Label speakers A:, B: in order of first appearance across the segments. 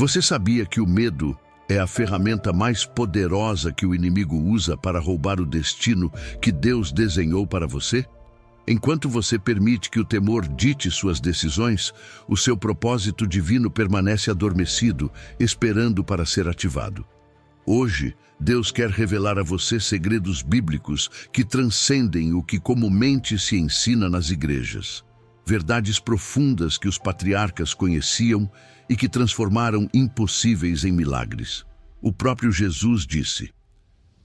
A: Você sabia que o medo é a ferramenta mais poderosa que o inimigo usa para roubar o destino que Deus desenhou para você? Enquanto você permite que o temor dite suas decisões, o seu propósito divino permanece adormecido, esperando para ser ativado. Hoje, Deus quer revelar a você segredos bíblicos que transcendem o que comumente se ensina nas igrejas. Verdades profundas que os patriarcas conheciam e que transformaram impossíveis em milagres. O próprio Jesus disse: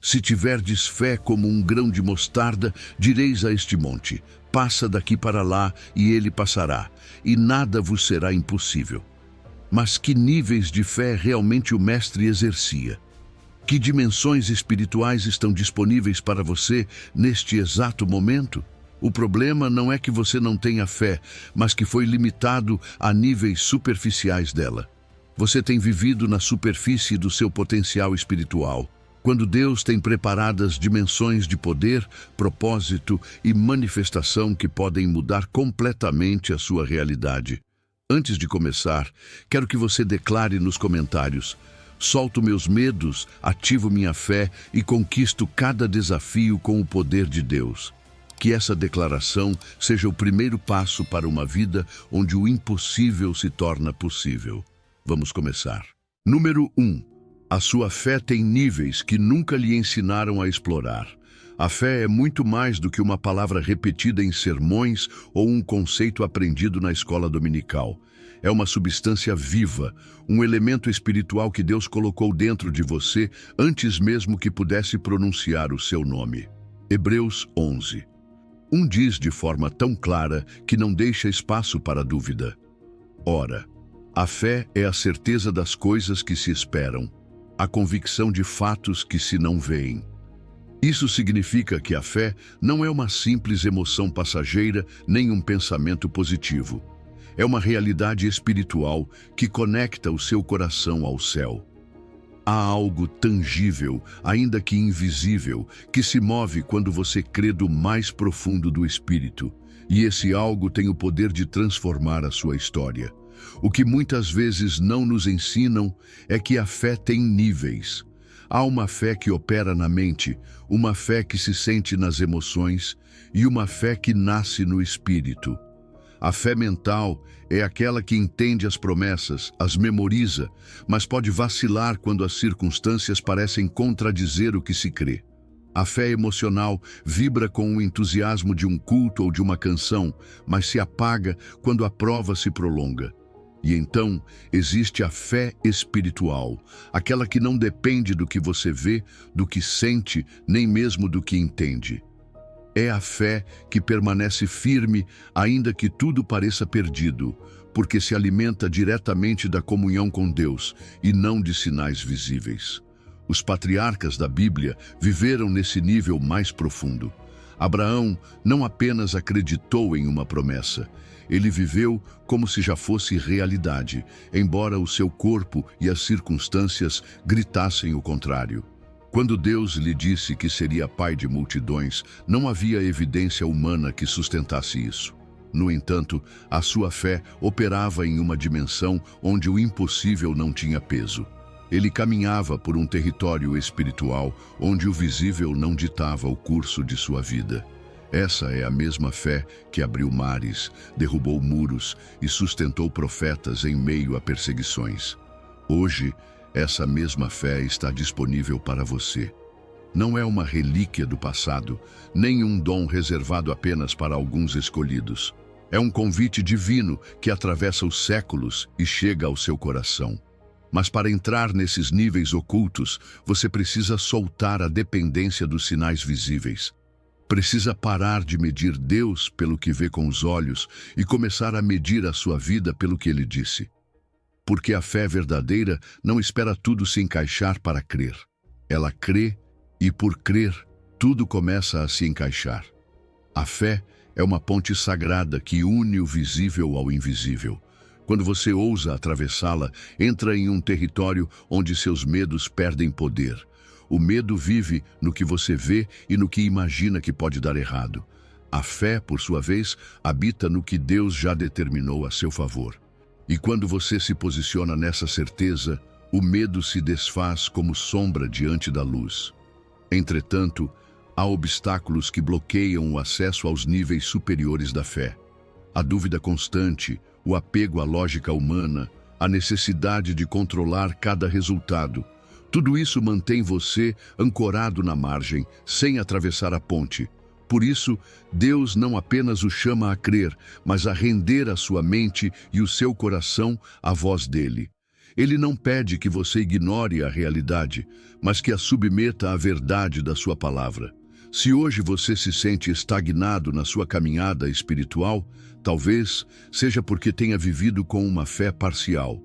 A: "Se tiverdes fé como um grão de mostarda, direis a este monte: passa daqui para lá, e ele passará, e nada vos será impossível." Mas que níveis de fé realmente o Mestre exercia? Que dimensões espirituais estão disponíveis para você neste exato momento? O problema não é que você não tenha fé, mas que foi limitado a níveis superficiais dela. Você tem vivido na superfície do seu potencial espiritual, quando Deus tem preparadas dimensões de poder, propósito e manifestação que podem mudar completamente a sua realidade. Antes de começar, quero que você declare nos comentários: "Solto meus medos, ativo minha fé e conquisto cada desafio com o poder de Deus." Que essa declaração seja o primeiro passo para uma vida onde o impossível se torna possível. Vamos começar. Número 1. A sua fé tem níveis que nunca lhe ensinaram a explorar. A fé é muito mais do que uma palavra repetida em sermões ou um conceito aprendido na escola dominical. É uma substância viva, um elemento espiritual que Deus colocou dentro de você antes mesmo que pudesse pronunciar o seu nome. Hebreus 11. Diz de forma tão clara que não deixa espaço para dúvida: "Ora, a fé é a certeza das coisas que se esperam, a convicção de fatos que se não veem." Isso significa que a fé não é uma simples emoção passageira nem um pensamento positivo. É uma realidade espiritual que conecta o seu coração ao céu. Há algo tangível, ainda que invisível, que se move quando você crê do mais profundo do espírito. E esse algo tem o poder de transformar a sua história. O que muitas vezes não nos ensinam é que a fé tem níveis. Há uma fé que opera na mente, uma fé que se sente nas emoções e uma fé que nasce no espírito. A fé mental é aquela que entende as promessas, as memoriza, mas pode vacilar quando as circunstâncias parecem contradizer o que se crê. A fé emocional vibra com o entusiasmo de um culto ou de uma canção, mas se apaga quando a prova se prolonga. E então existe a fé espiritual, aquela que não depende do que você vê, do que sente, nem mesmo do que entende. É a fé que permanece firme, ainda que tudo pareça perdido, porque se alimenta diretamente da comunhão com Deus e não de sinais visíveis. Os patriarcas da Bíblia viveram nesse nível mais profundo. Abraão não apenas acreditou em uma promessa, ele viveu como se já fosse realidade, embora o seu corpo e as circunstâncias gritassem o contrário. Quando Deus lhe disse que seria pai de multidões, não havia evidência humana que sustentasse isso. No entanto, a sua fé operava em uma dimensão onde o impossível não tinha peso. Ele caminhava por um território espiritual onde o visível não ditava o curso de sua vida. Essa é a mesma fé que abriu mares, derrubou muros e sustentou profetas em meio a perseguições. Hoje, essa mesma fé está disponível para você. Não é uma relíquia do passado, nem um dom reservado apenas para alguns escolhidos. É um convite divino que atravessa os séculos e chega ao seu coração. Mas para entrar nesses níveis ocultos, você precisa soltar a dependência dos sinais visíveis. Precisa parar de medir Deus pelo que vê com os olhos e começar a medir a sua vida pelo que Ele disse. Porque a fé verdadeira não espera tudo se encaixar para crer. Ela crê e, por crer, tudo começa a se encaixar. A fé é uma ponte sagrada que une o visível ao invisível. Quando você ousa atravessá-la, entra em um território onde seus medos perdem poder. O medo vive no que você vê e no que imagina que pode dar errado. A fé, por sua vez, habita no que Deus já determinou a seu favor. E quando você se posiciona nessa certeza, o medo se desfaz como sombra diante da luz. Entretanto, há obstáculos que bloqueiam o acesso aos níveis superiores da fé. A dúvida constante, o apego à lógica humana, a necessidade de controlar cada resultado. Tudo isso mantém você ancorado na margem, sem atravessar a ponte. Por isso, Deus não apenas o chama a crer, mas a render a sua mente e o seu coração à voz dele. Ele não pede que você ignore a realidade, mas que a submeta à verdade da sua palavra. Se hoje você se sente estagnado na sua caminhada espiritual, talvez seja porque tenha vivido com uma fé parcial.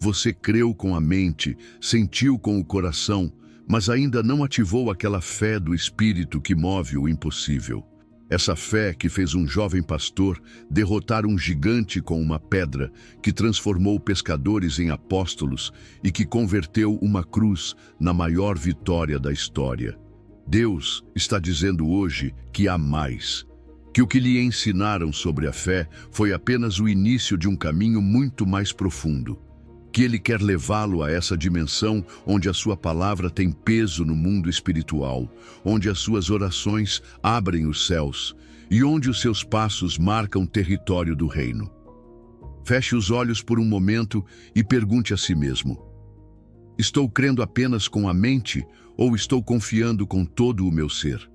A: Você creu com a mente, sentiu com o coração, mas ainda não ativou aquela fé do Espírito que move o impossível. Essa fé que fez um jovem pastor derrotar um gigante com uma pedra, que transformou pescadores em apóstolos e que converteu uma cruz na maior vitória da história. Deus está dizendo hoje que há mais, que o que lhe ensinaram sobre a fé foi apenas o início de um caminho muito mais profundo, que Ele quer levá-lo a essa dimensão onde a sua palavra tem peso no mundo espiritual, onde as suas orações abrem os céus e onde os seus passos marcam território do reino. Feche os olhos por um momento e pergunte a si mesmo: estou crendo apenas com a mente ou estou confiando com todo o meu ser?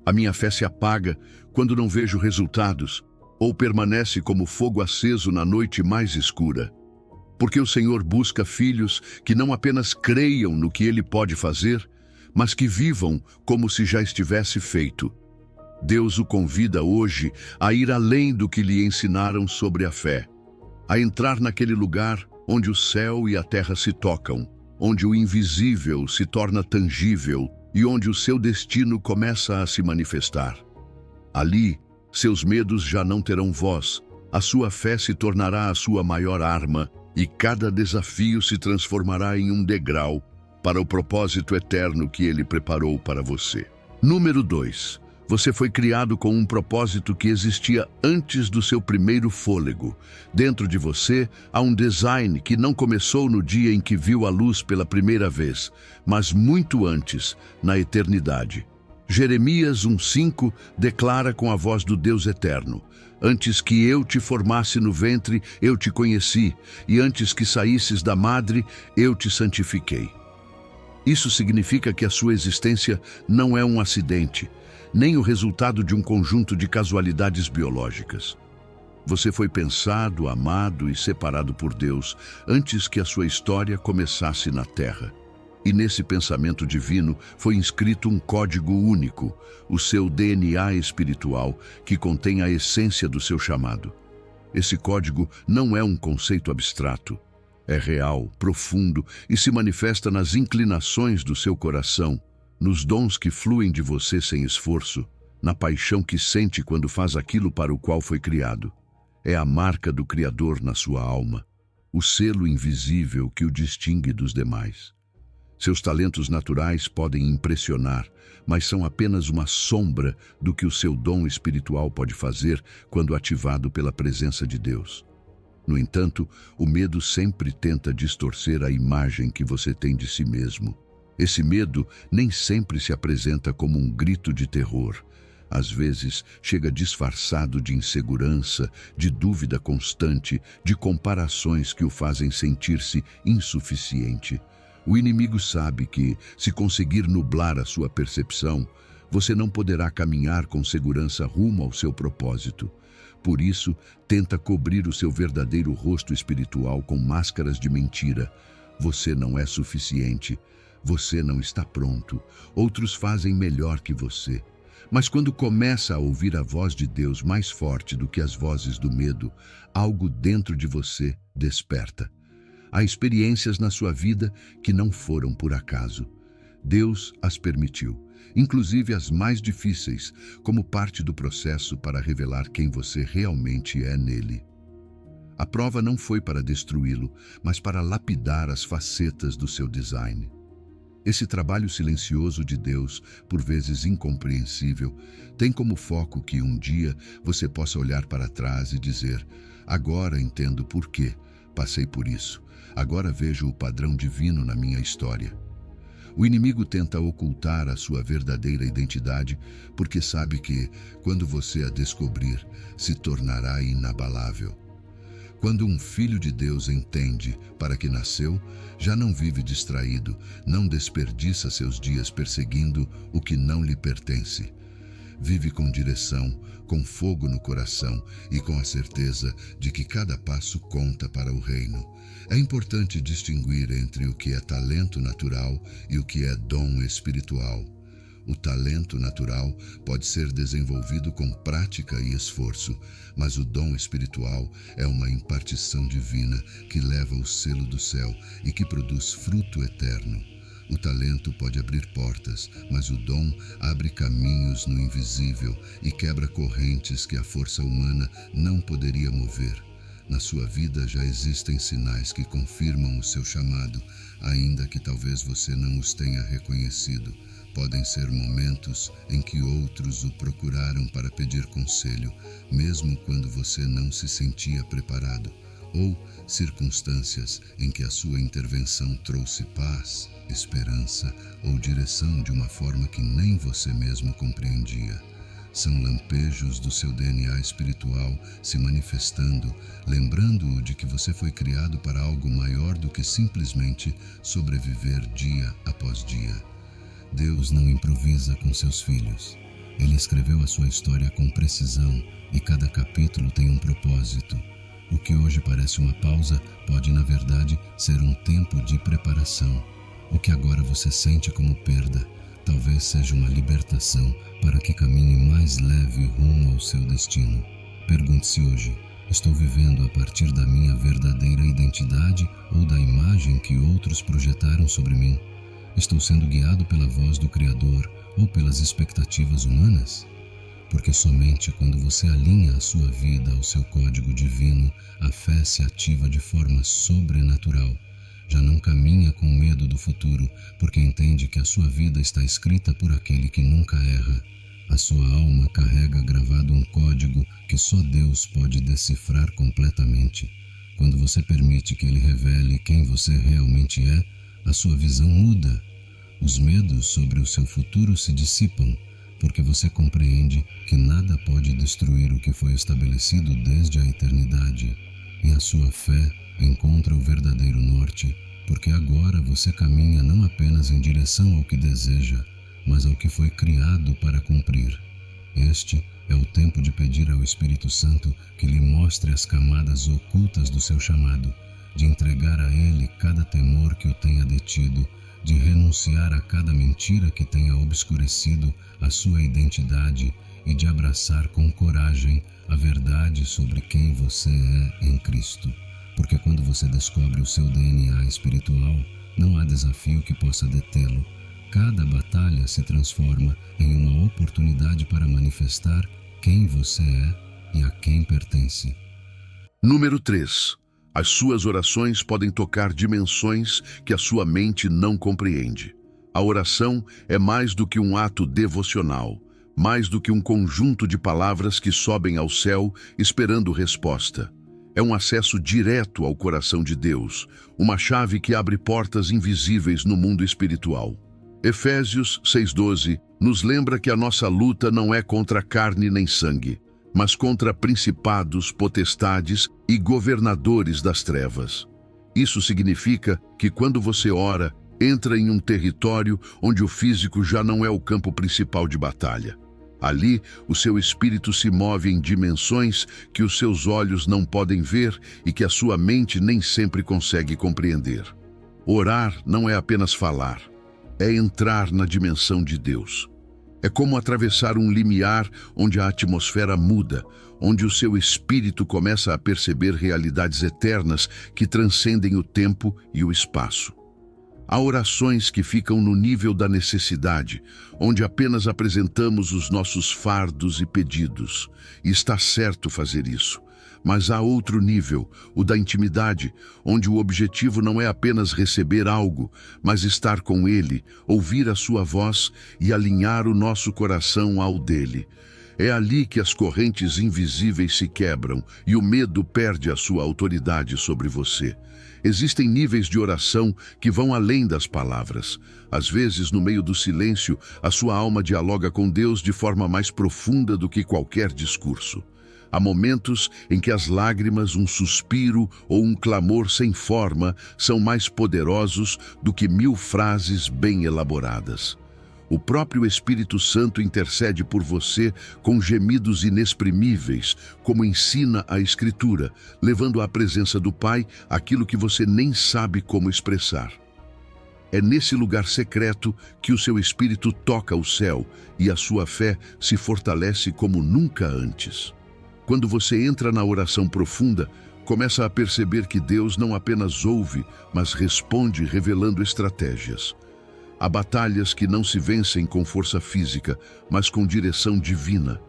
A: A minha fé se apaga quando não vejo resultados ou permanece como fogo aceso na noite mais escura. Porque o Senhor busca filhos que não apenas creiam no que Ele pode fazer, mas que vivam como se já estivesse feito. Deus o convida hoje a ir além do que lhe ensinaram sobre a fé, a entrar naquele lugar onde o céu e a terra se tocam, onde o invisível se torna tangível e onde o seu destino começa a se manifestar. Ali, seus medos já não terão voz, a sua fé se tornará a sua maior arma, e cada desafio se transformará em um degrau para o propósito eterno que Ele preparou para você. Número 2. Você foi criado com um propósito que existia antes do seu primeiro fôlego. Dentro de você há um design que não começou no dia em que viu a luz pela primeira vez, mas muito antes, na eternidade. Jeremias 1:5 declara com a voz do Deus eterno: antes que eu te formasse no ventre, eu te conheci, e antes que saísses da madre, eu te santifiquei. Isso significa que a sua existência não é um acidente, nem o resultado de um conjunto de casualidades biológicas. Você foi pensado, amado e separado por Deus antes que a sua história começasse na terra. E nesse pensamento divino foi inscrito um código único, o seu DNA espiritual, que contém a essência do seu chamado. Esse código não é um conceito abstrato. É real, profundo e se manifesta nas inclinações do seu coração, nos dons que fluem de você sem esforço, na paixão que sente quando faz aquilo para o qual foi criado. É a marca do Criador na sua alma, o selo invisível que o distingue dos demais. Seus talentos naturais podem impressionar, mas são apenas uma sombra do que o seu dom espiritual pode fazer quando ativado pela presença de Deus. No entanto, o medo sempre tenta distorcer a imagem que você tem de si mesmo. Esse medo nem sempre se apresenta como um grito de terror. Às vezes, chega disfarçado de insegurança, de dúvida constante, de comparações que o fazem sentir-se insuficiente. O inimigo sabe que, se conseguir nublar a sua percepção, você não poderá caminhar com segurança rumo ao seu propósito. Por isso, tenta cobrir o seu verdadeiro rosto espiritual com máscaras de mentira. Você não é suficiente. Você não está pronto. Outros fazem melhor que você. Mas quando começa a ouvir a voz de Deus mais forte do que as vozes do medo, algo dentro de você desperta. Há experiências na sua vida que não foram por acaso. Deus as permitiu, inclusive as mais difíceis, como parte do processo para revelar quem você realmente é nele. A prova não foi para destruí-lo, mas para lapidar as facetas do seu design. Esse trabalho silencioso de Deus, por vezes incompreensível, tem como foco que um dia você possa olhar para trás e dizer: agora entendo por quê passei por isso. Agora vejo o padrão divino na minha história. O inimigo tenta ocultar a sua verdadeira identidade porque sabe que, quando você a descobrir, se tornará inabalável. Quando um filho de Deus entende para que nasceu, já não vive distraído, não desperdiça seus dias perseguindo o que não lhe pertence. Vive com direção, com fogo no coração e com a certeza de que cada passo conta para o reino. É importante distinguir entre o que é talento natural e o que é dom espiritual. O talento natural pode ser desenvolvido com prática e esforço, mas o dom espiritual é uma impartição divina que leva o selo do céu e que produz fruto eterno. O talento pode abrir portas, mas o dom abre caminhos no invisível e quebra correntes que a força humana não poderia mover. Na sua vida já existem sinais que confirmam o seu chamado, ainda que talvez você não os tenha reconhecido. Podem ser momentos em que outros o procuraram para pedir conselho, mesmo quando você não se sentia preparado, ou circunstâncias em que a sua intervenção trouxe paz, esperança ou direção de uma forma que nem você mesmo compreendia. São lampejos do seu DNA espiritual se manifestando, lembrando-o de que você foi criado para algo maior do que simplesmente sobreviver dia após dia. Deus não improvisa com seus filhos. Ele escreveu a sua história com precisão e cada capítulo tem um propósito. O que hoje parece uma pausa pode, na verdade, ser um tempo de preparação. O que agora você sente como perda, talvez seja uma libertação para que caminhe mais leve rumo ao seu destino. Pergunte-se hoje: estou vivendo a partir da minha verdadeira identidade ou da imagem que outros projetaram sobre mim? Estou sendo guiado pela voz do Criador ou pelas expectativas humanas? Porque somente quando você alinha a sua vida ao seu código divino, a fé se ativa de forma sobrenatural. Já não caminha com medo do futuro, porque entende que a sua vida está escrita por aquele que nunca erra. A sua alma carrega gravado um código que só Deus pode decifrar completamente. Quando você permite que Ele revele quem você realmente é, a sua visão muda. Os medos sobre o seu futuro se dissipam, porque você compreende que nada pode destruir o que foi estabelecido desde a eternidade. E a sua fé encontra o verdadeiro norte, porque agora você caminha não apenas em direção ao que deseja, mas ao que foi criado para cumprir. Este é o tempo de pedir ao Espírito Santo que lhe mostre as camadas ocultas do seu chamado, de entregar a Ele cada temor que o tenha detido, de renunciar a cada mentira que tenha obscurecido a sua identidade e de abraçar com coragem a verdade sobre quem você é em Cristo. Porque quando você descobre o seu DNA espiritual, não há desafio que possa detê-lo. Cada batalha se transforma em uma oportunidade para manifestar quem você é e a quem pertence. Número 3. As suas orações podem tocar dimensões que a sua mente não compreende. A oração é mais do que um ato devocional, mais do que um conjunto de palavras que sobem ao céu esperando resposta. É um acesso direto ao coração de Deus, uma chave que abre portas invisíveis no mundo espiritual. Efésios 6:12 nos lembra que a nossa luta não é contra carne nem sangue, mas contra principados, potestades e governadores das trevas. Isso significa que quando você ora, entra em um território onde o físico já não é o campo principal de batalha. Ali, o seu espírito se move em dimensões que os seus olhos não podem ver e que a sua mente nem sempre consegue compreender. Orar não é apenas falar, é entrar na dimensão de Deus. É como atravessar um limiar onde a atmosfera muda, onde o seu espírito começa a perceber realidades eternas que transcendem o tempo e o espaço. Há orações que ficam no nível da necessidade, onde apenas apresentamos os nossos fardos e pedidos. E está certo fazer isso. Mas há outro nível, o da intimidade, onde o objetivo não é apenas receber algo, mas estar com Ele, ouvir a sua voz e alinhar o nosso coração ao dele. É ali que as correntes invisíveis se quebram e o medo perde a sua autoridade sobre você. Existem níveis de oração que vão além das palavras. Às vezes, no meio do silêncio, a sua alma dialoga com Deus de forma mais profunda do que qualquer discurso. Há momentos em que as lágrimas, um suspiro ou um clamor sem forma são mais poderosos do que 1000 frases bem elaboradas. O próprio Espírito Santo intercede por você com gemidos inexprimíveis, como ensina a Escritura, levando à presença do Pai aquilo que você nem sabe como expressar. É nesse lugar secreto que o seu espírito toca o céu e a sua fé se fortalece como nunca antes. Quando você entra na oração profunda, começa a perceber que Deus não apenas ouve, mas responde revelando estratégias. Há batalhas que não se vencem com força física, mas com direção divina.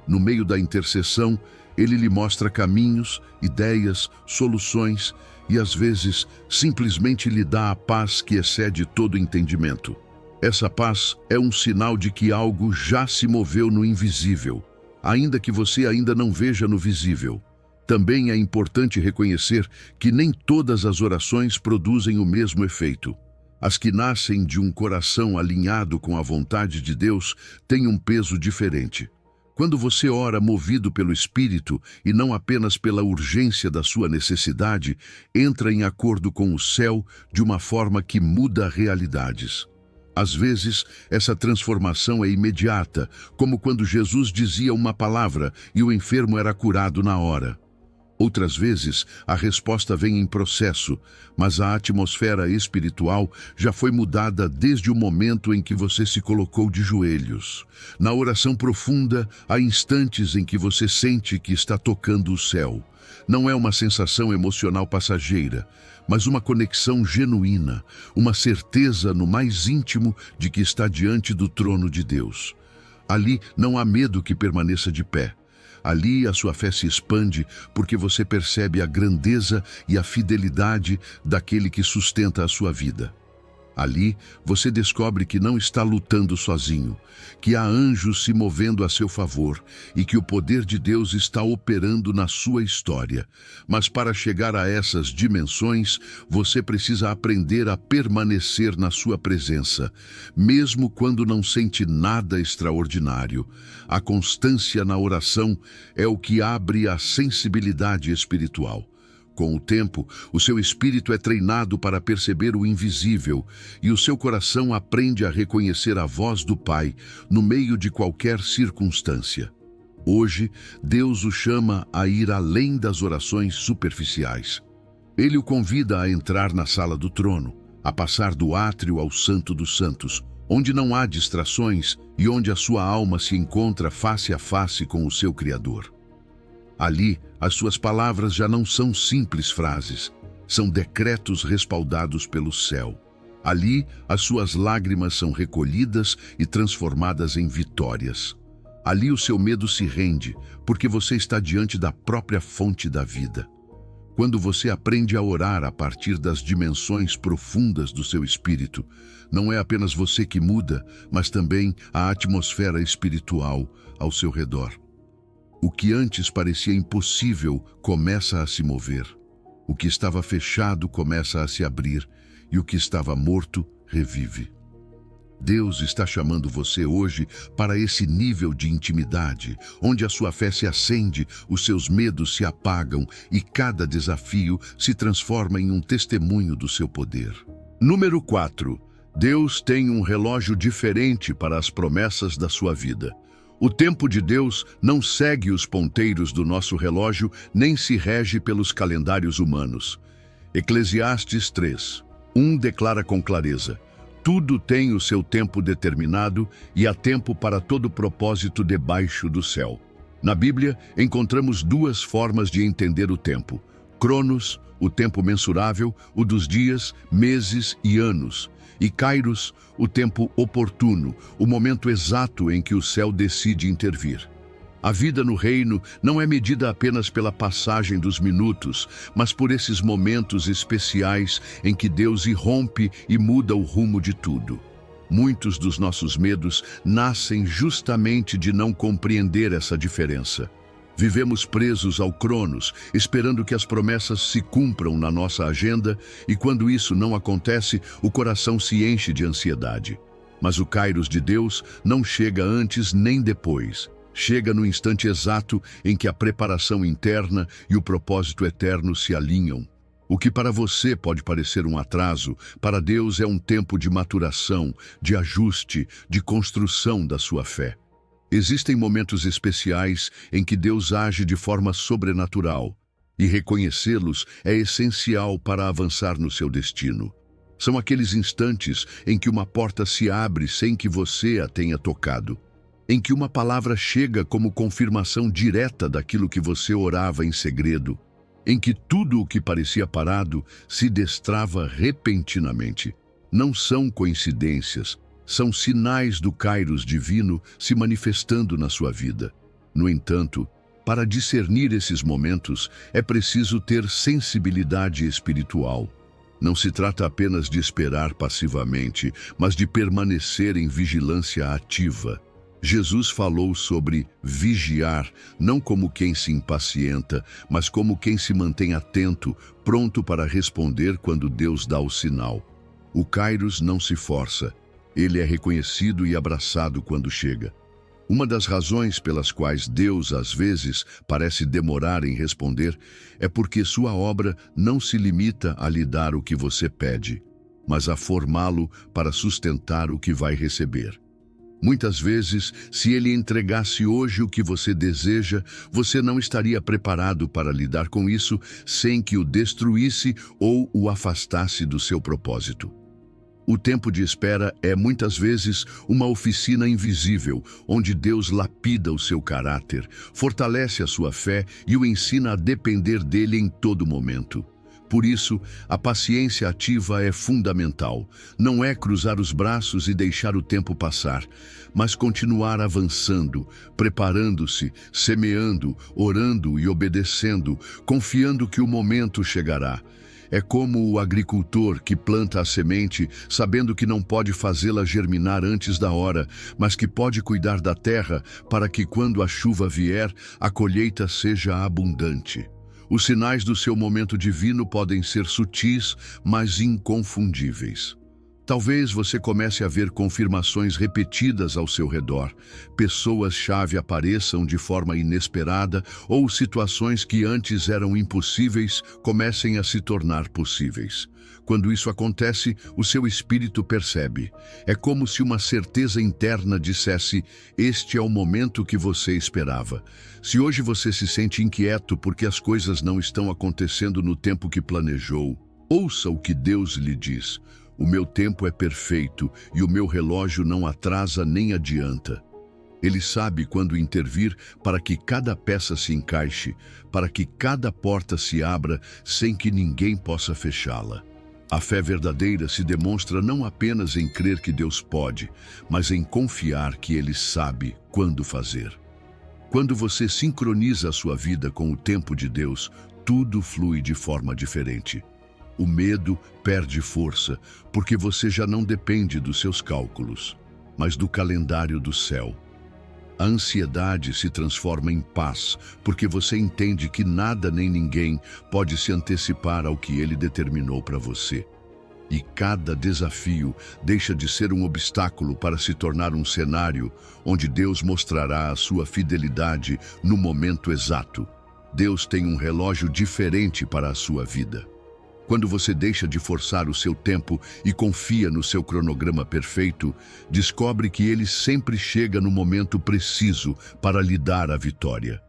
A: No meio da intercessão, Ele lhe mostra caminhos, ideias, soluções e, às vezes, simplesmente lhe dá a paz que excede todo entendimento. Essa paz é um sinal de que algo já se moveu no invisível, ainda que você ainda não veja no visível. Também é importante reconhecer que nem todas as orações produzem o mesmo efeito. As que nascem de um coração alinhado com a vontade de Deus têm um peso diferente. Quando você ora movido pelo Espírito e não apenas pela urgência da sua necessidade, entra em acordo com o céu de uma forma que muda realidades. Às vezes, essa transformação é imediata, como quando Jesus dizia uma palavra e o enfermo era curado na hora. Outras vezes, a resposta vem em processo, mas a atmosfera espiritual já foi mudada desde o momento em que você se colocou de joelhos. Na oração profunda, há instantes em que você sente que está tocando o céu. Não é uma sensação emocional passageira, mas uma conexão genuína, uma certeza no mais íntimo de que está diante do trono de Deus. Ali não há medo que permaneça de pé. Ali a sua fé se expande porque você percebe a grandeza e a fidelidade daquele que sustenta a sua vida. Ali você descobre que não está lutando sozinho, que há anjos se movendo a seu favor e que o poder de Deus está operando na sua história. Mas para chegar a essas dimensões, você precisa aprender a permanecer na sua presença, mesmo quando não sente nada extraordinário. A constância na oração é o que abre a sensibilidade espiritual. Com o tempo, o seu espírito é treinado para perceber o invisível e o seu coração aprende a reconhecer a voz do Pai no meio de qualquer circunstância. Hoje, Deus o chama a ir além das orações superficiais. Ele o convida a entrar na sala do trono, a passar do átrio ao Santo dos Santos, onde não há distrações e onde a sua alma se encontra face a face com o seu Criador. Ali, as suas palavras já não são simples frases, são decretos respaldados pelo céu. Ali, as suas lágrimas são recolhidas e transformadas em vitórias. Ali o seu medo se rende, porque você está diante da própria fonte da vida. Quando você aprende a orar a partir das dimensões profundas do seu espírito, não é apenas você que muda, mas também a atmosfera espiritual ao seu redor. O que antes parecia impossível começa a se mover. O que estava fechado começa a se abrir e o que estava morto revive. Deus está chamando você hoje para esse nível de intimidade, onde a sua fé se acende, os seus medos se apagam e cada desafio se transforma em um testemunho do seu poder. Número 4. Deus tem um relógio diferente para as promessas da sua vida. O tempo de Deus não segue os ponteiros do nosso relógio, nem se rege pelos calendários humanos. Eclesiastes 3:1 declara com clareza: tudo tem o seu tempo determinado e há tempo para todo propósito debaixo do céu. Na Bíblia, encontramos duas formas de entender o tempo: Cronos, o tempo mensurável, o dos dias, meses e anos, e Kairos, o tempo oportuno, o momento exato em que o céu decide intervir. A vida no reino não é medida apenas pela passagem dos minutos, mas por esses momentos especiais em que Deus irrompe e muda o rumo de tudo. Muitos dos nossos medos nascem justamente de não compreender essa diferença. Vivemos presos ao Cronos, esperando que as promessas se cumpram na nossa agenda, e quando isso não acontece, o coração se enche de ansiedade. Mas o Kairos de Deus não chega antes nem depois. Chega no instante exato em que a preparação interna e o propósito eterno se alinham. O que para você pode parecer um atraso, para Deus é um tempo de maturação, de ajuste, de construção da sua fé. Existem momentos especiais em que Deus age de forma sobrenatural, e reconhecê-los é essencial para avançar no seu destino. São aqueles instantes em que uma porta se abre sem que você a tenha tocado, em que uma palavra chega como confirmação direta daquilo que você orava em segredo, em que tudo o que parecia parado se destrava repentinamente. Não são coincidências, são sinais do Kairos divino se manifestando na sua vida. No entanto, para discernir esses momentos, é preciso ter sensibilidade espiritual. Não se trata apenas de esperar passivamente, mas de permanecer em vigilância ativa. Jesus falou sobre vigiar, não como quem se impacienta, mas como quem se mantém atento, pronto para responder quando Deus dá o sinal. O Kairos não se força, ele é reconhecido e abraçado quando chega. Uma das razões pelas quais Deus, às vezes, parece demorar em responder é porque sua obra não se limita a lhe dar o que você pede, mas a formá-lo para sustentar o que vai receber. Muitas vezes, se ele entregasse hoje o que você deseja, você não estaria preparado para lidar com isso sem que o destruísse ou o afastasse do seu propósito. O tempo de espera é, muitas vezes, uma oficina invisível, onde Deus lapida o seu caráter, fortalece a sua fé e o ensina a depender dele em todo momento. Por isso, a paciência ativa é fundamental. Não é cruzar os braços e deixar o tempo passar, mas continuar avançando, preparando-se, semeando, orando e obedecendo, confiando que o momento chegará. É como o agricultor que planta a semente, sabendo que não pode fazê-la germinar antes da hora, mas que pode cuidar da terra para que, quando a chuva vier, a colheita seja abundante. Os sinais do seu momento divino podem ser sutis, mas inconfundíveis. Talvez você comece a ver confirmações repetidas ao seu redor. Pessoas-chave apareçam de forma inesperada ou situações que antes eram impossíveis comecem a se tornar possíveis. Quando isso acontece, o seu espírito percebe. É como se uma certeza interna dissesse: este é o momento que você esperava. Se hoje você se sente inquieto porque as coisas não estão acontecendo no tempo que planejou, ouça o que Deus lhe diz. O meu tempo é perfeito e o meu relógio não atrasa nem adianta. Ele sabe quando intervir para que cada peça se encaixe, para que cada porta se abra sem que ninguém possa fechá-la. A fé verdadeira se demonstra não apenas em crer que Deus pode, mas em confiar que Ele sabe quando fazer. Quando você sincroniza a sua vida com o tempo de Deus, tudo flui de forma diferente. O medo perde força, porque você já não depende dos seus cálculos, mas do calendário do céu. A ansiedade se transforma em paz, porque você entende que nada nem ninguém pode se antecipar ao que ele determinou para você. E cada desafio deixa de ser um obstáculo para se tornar um cenário onde Deus mostrará a sua fidelidade no momento exato. Deus tem um relógio diferente para a sua vida. Quando você deixa de forçar o seu tempo e confia no seu cronograma perfeito, descobre que ele sempre chega no momento preciso para lhe dar a vitória.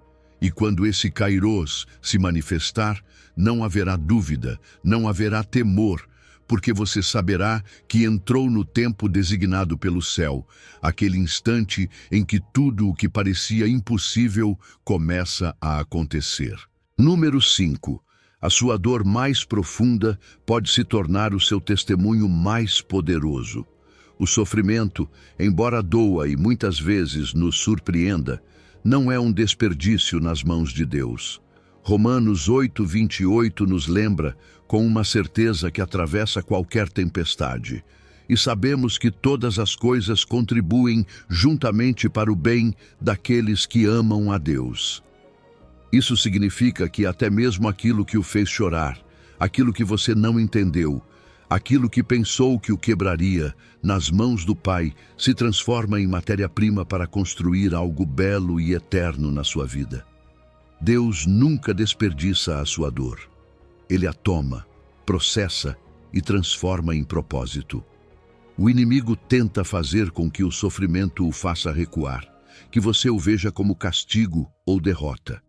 A: E quando esse Kairos se manifestar, não haverá dúvida, não haverá temor, porque você saberá que entrou no tempo designado pelo céu, aquele instante em que tudo o que parecia impossível começa a acontecer. Número 5. A sua dor mais profunda pode se tornar o seu testemunho mais poderoso. O sofrimento, embora doa e muitas vezes nos surpreenda, não é um desperdício nas mãos de Deus. Romanos 8:28 nos lembra com uma certeza que atravessa qualquer tempestade. E sabemos que todas as coisas contribuem juntamente para o bem daqueles que amam a Deus. Isso significa que até mesmo aquilo que o fez chorar, aquilo que você não entendeu, aquilo que pensou que o quebraria, nas mãos do Pai, se transforma em matéria-prima para construir algo belo e eterno na sua vida. Deus nunca desperdiça a sua dor. Ele a toma, processa e transforma em propósito. O inimigo tenta fazer com que o sofrimento o faça recuar, que você o veja como castigo ou derrota.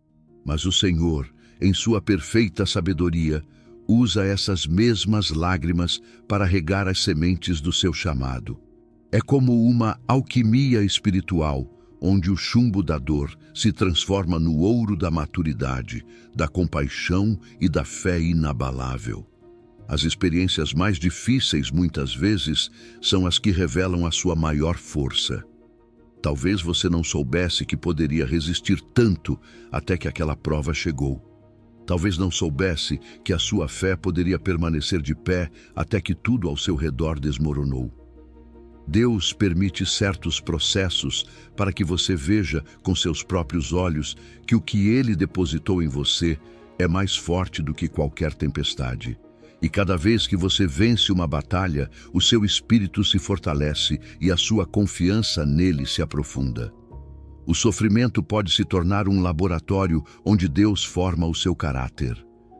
A: Mas o Senhor, em sua perfeita sabedoria, usa essas mesmas lágrimas para regar as sementes do seu chamado. É como uma alquimia espiritual, onde o chumbo da dor se transforma no ouro da maturidade, da compaixão e da fé inabalável. As experiências mais difíceis, muitas vezes, são as que revelam a sua maior força. Talvez você não soubesse que poderia resistir tanto até que aquela prova chegou. Talvez não soubesse que a sua fé poderia permanecer de pé até que tudo ao seu redor desmoronou. Deus permite certos processos para que você veja com seus próprios olhos que o que Ele depositou em você é mais forte do que qualquer tempestade. E cada vez que você vence uma batalha, o seu espírito se fortalece e a sua confiança nele se aprofunda. O sofrimento pode se tornar um laboratório onde Deus forma o seu caráter.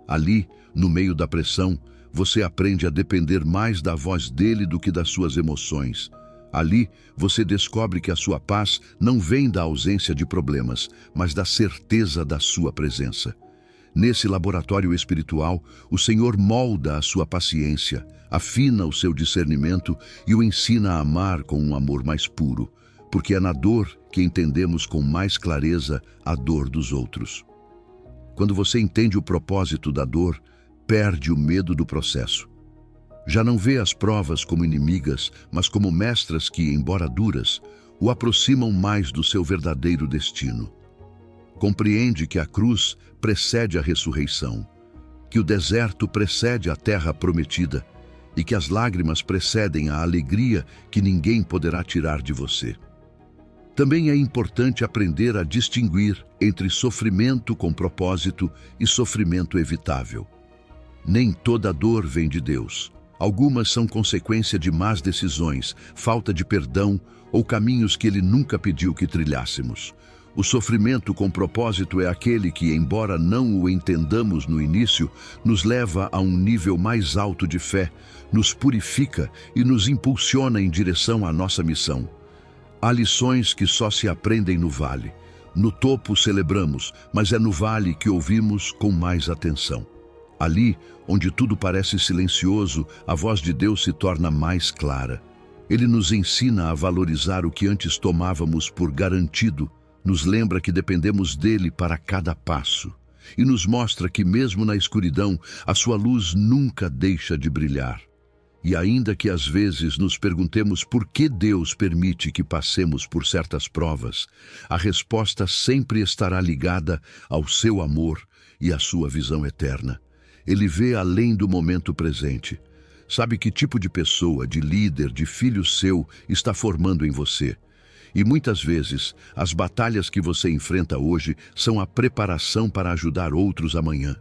A: Ali, no meio da pressão, você aprende a depender mais da voz dele do que das suas emoções. Ali, você descobre que a sua paz não vem da ausência de problemas, mas da certeza da sua presença. Nesse laboratório espiritual, o Senhor molda a sua paciência, afina o seu discernimento e o ensina a amar com um amor mais puro, porque é na dor que entendemos com mais clareza a dor dos outros. Quando você entende o propósito da dor, perde o medo do processo. Já não vê as provas como inimigas, mas como mestras que, embora duras, o aproximam mais do seu verdadeiro destino. Compreende que a cruz precede a ressurreição, que o deserto precede a terra prometida e que as lágrimas precedem a alegria que ninguém poderá tirar de você. Também é importante aprender a distinguir entre sofrimento com propósito e sofrimento evitável. Nem toda dor vem de Deus. Algumas são consequência de más decisões, falta de perdão ou caminhos que Ele nunca pediu que trilhássemos. O sofrimento com propósito é aquele que, embora não o entendamos no início, nos leva a um nível mais alto de fé, nos purifica e nos impulsiona em direção à nossa missão. Há lições que só se aprendem no vale. No topo celebramos, mas é no vale que ouvimos com mais atenção. Ali, onde tudo parece silencioso, a voz de Deus se torna mais clara. Ele nos ensina a valorizar o que antes tomávamos por garantido, nos lembra que dependemos dele para cada passo e nos mostra que mesmo na escuridão, a sua luz nunca deixa de brilhar. E ainda que às vezes nos perguntemos por que Deus permite que passemos por certas provas, a resposta sempre estará ligada ao seu amor e à sua visão eterna. Ele vê além do momento presente. Sabe que tipo de pessoa, de líder, de filho seu está formando em você. E muitas vezes, as batalhas que você enfrenta hoje são a preparação para ajudar outros amanhã.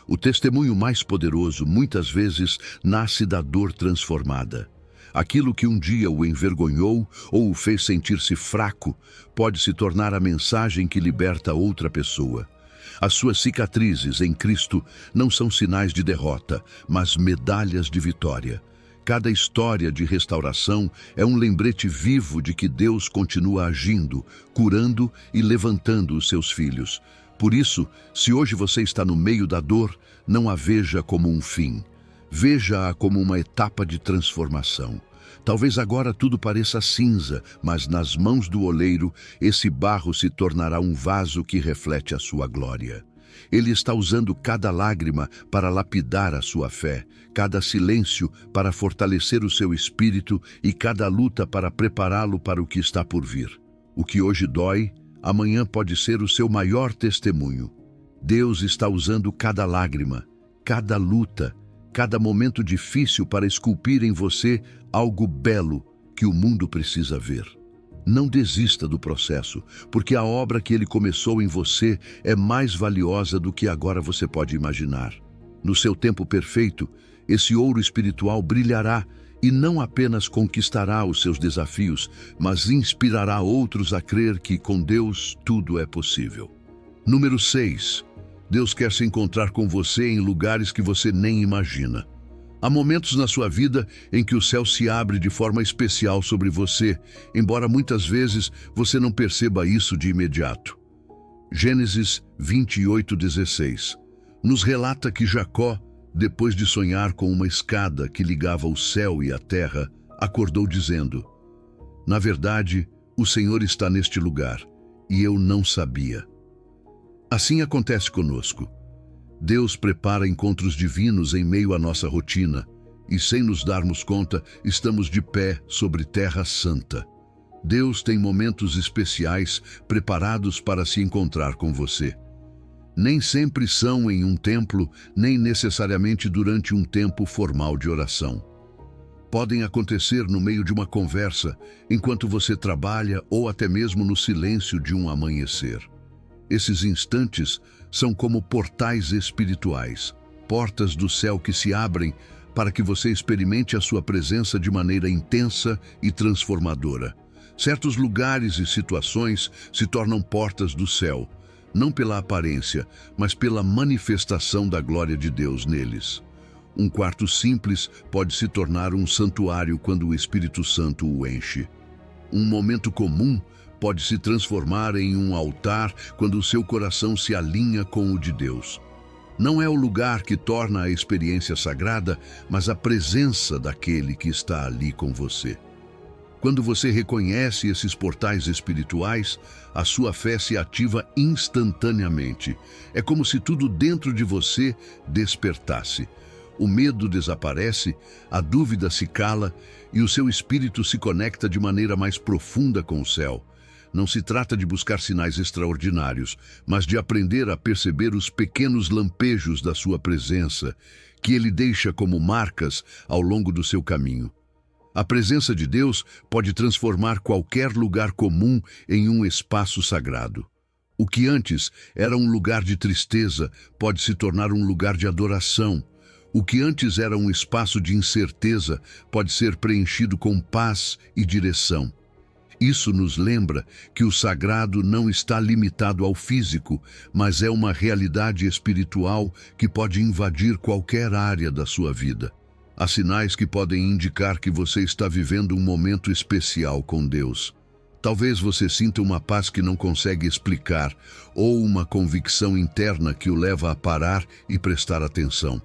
A: O testemunho mais poderoso, muitas vezes, nasce da dor transformada. Aquilo que um dia o envergonhou ou o fez sentir-se fraco, pode se tornar a mensagem que liberta outra pessoa. As suas cicatrizes em Cristo não são sinais de derrota, mas medalhas de vitória. Cada história de restauração é um lembrete vivo de que Deus continua agindo, curando e levantando os seus filhos. Por isso, se hoje você está no meio da dor, não a veja como um fim. Veja-a como uma etapa de transformação. Talvez agora tudo pareça cinza, mas nas mãos do oleiro, esse barro se tornará um vaso que reflete a sua glória. Ele está usando cada lágrima para lapidar a sua fé, cada silêncio para fortalecer o seu espírito e cada luta para prepará-lo para o que está por vir. O que hoje dói, amanhã pode ser o seu maior testemunho. Deus está usando cada lágrima, cada luta, cada momento difícil para esculpir em você algo belo que o mundo precisa ver. Não desista do processo, porque a obra que Ele começou em você é mais valiosa do que agora você pode imaginar. No seu tempo perfeito, esse ouro espiritual brilhará e não apenas conquistará os seus desafios, mas inspirará outros a crer que com Deus tudo é possível. Número 6. Deus quer se encontrar com você em lugares que você nem imagina. Há momentos na sua vida em que o céu se abre de forma especial sobre você, embora muitas vezes você não perceba isso de imediato. Gênesis 28:16 nos relata que Jacó, depois de sonhar com uma escada que ligava o céu e a terra, acordou dizendo: "Na verdade, o Senhor está neste lugar, e eu não sabia." Assim acontece conosco. Deus prepara encontros divinos em meio à nossa rotina, e sem nos darmos conta, estamos de pé sobre terra santa. Deus tem momentos especiais preparados para se encontrar com você. Nem sempre são em um templo, nem necessariamente durante um tempo formal de oração. Podem acontecer no meio de uma conversa, enquanto você trabalha ou até mesmo no silêncio de um amanhecer. Esses instantes são como portais espirituais, portas do céu que se abrem para que você experimente a sua presença de maneira intensa e transformadora. Certos lugares e situações se tornam portas do céu, não pela aparência, mas pela manifestação da glória de Deus neles. Um quarto simples pode se tornar um santuário quando o Espírito Santo o enche. Um momento comum pode se transformar em um altar quando o seu coração se alinha com o de Deus. Não é o lugar que torna a experiência sagrada, mas a presença daquele que está ali com você. Quando você reconhece esses portais espirituais, a sua fé se ativa instantaneamente. É como se tudo dentro de você despertasse. O medo desaparece, a dúvida se cala e o seu espírito se conecta de maneira mais profunda com o céu. Não se trata de buscar sinais extraordinários, mas de aprender a perceber os pequenos lampejos da sua presença, que Ele deixa como marcas ao longo do seu caminho. A presença de Deus pode transformar qualquer lugar comum em um espaço sagrado. O que antes era um lugar de tristeza pode se tornar um lugar de adoração. O que antes era um espaço de incerteza pode ser preenchido com paz e direção. Isso nos lembra que o sagrado não está limitado ao físico, mas é uma realidade espiritual que pode invadir qualquer área da sua vida. Há sinais que podem indicar que você está vivendo um momento especial com Deus. Talvez você sinta uma paz que não consegue explicar, ou uma convicção interna que o leva a parar e prestar atenção.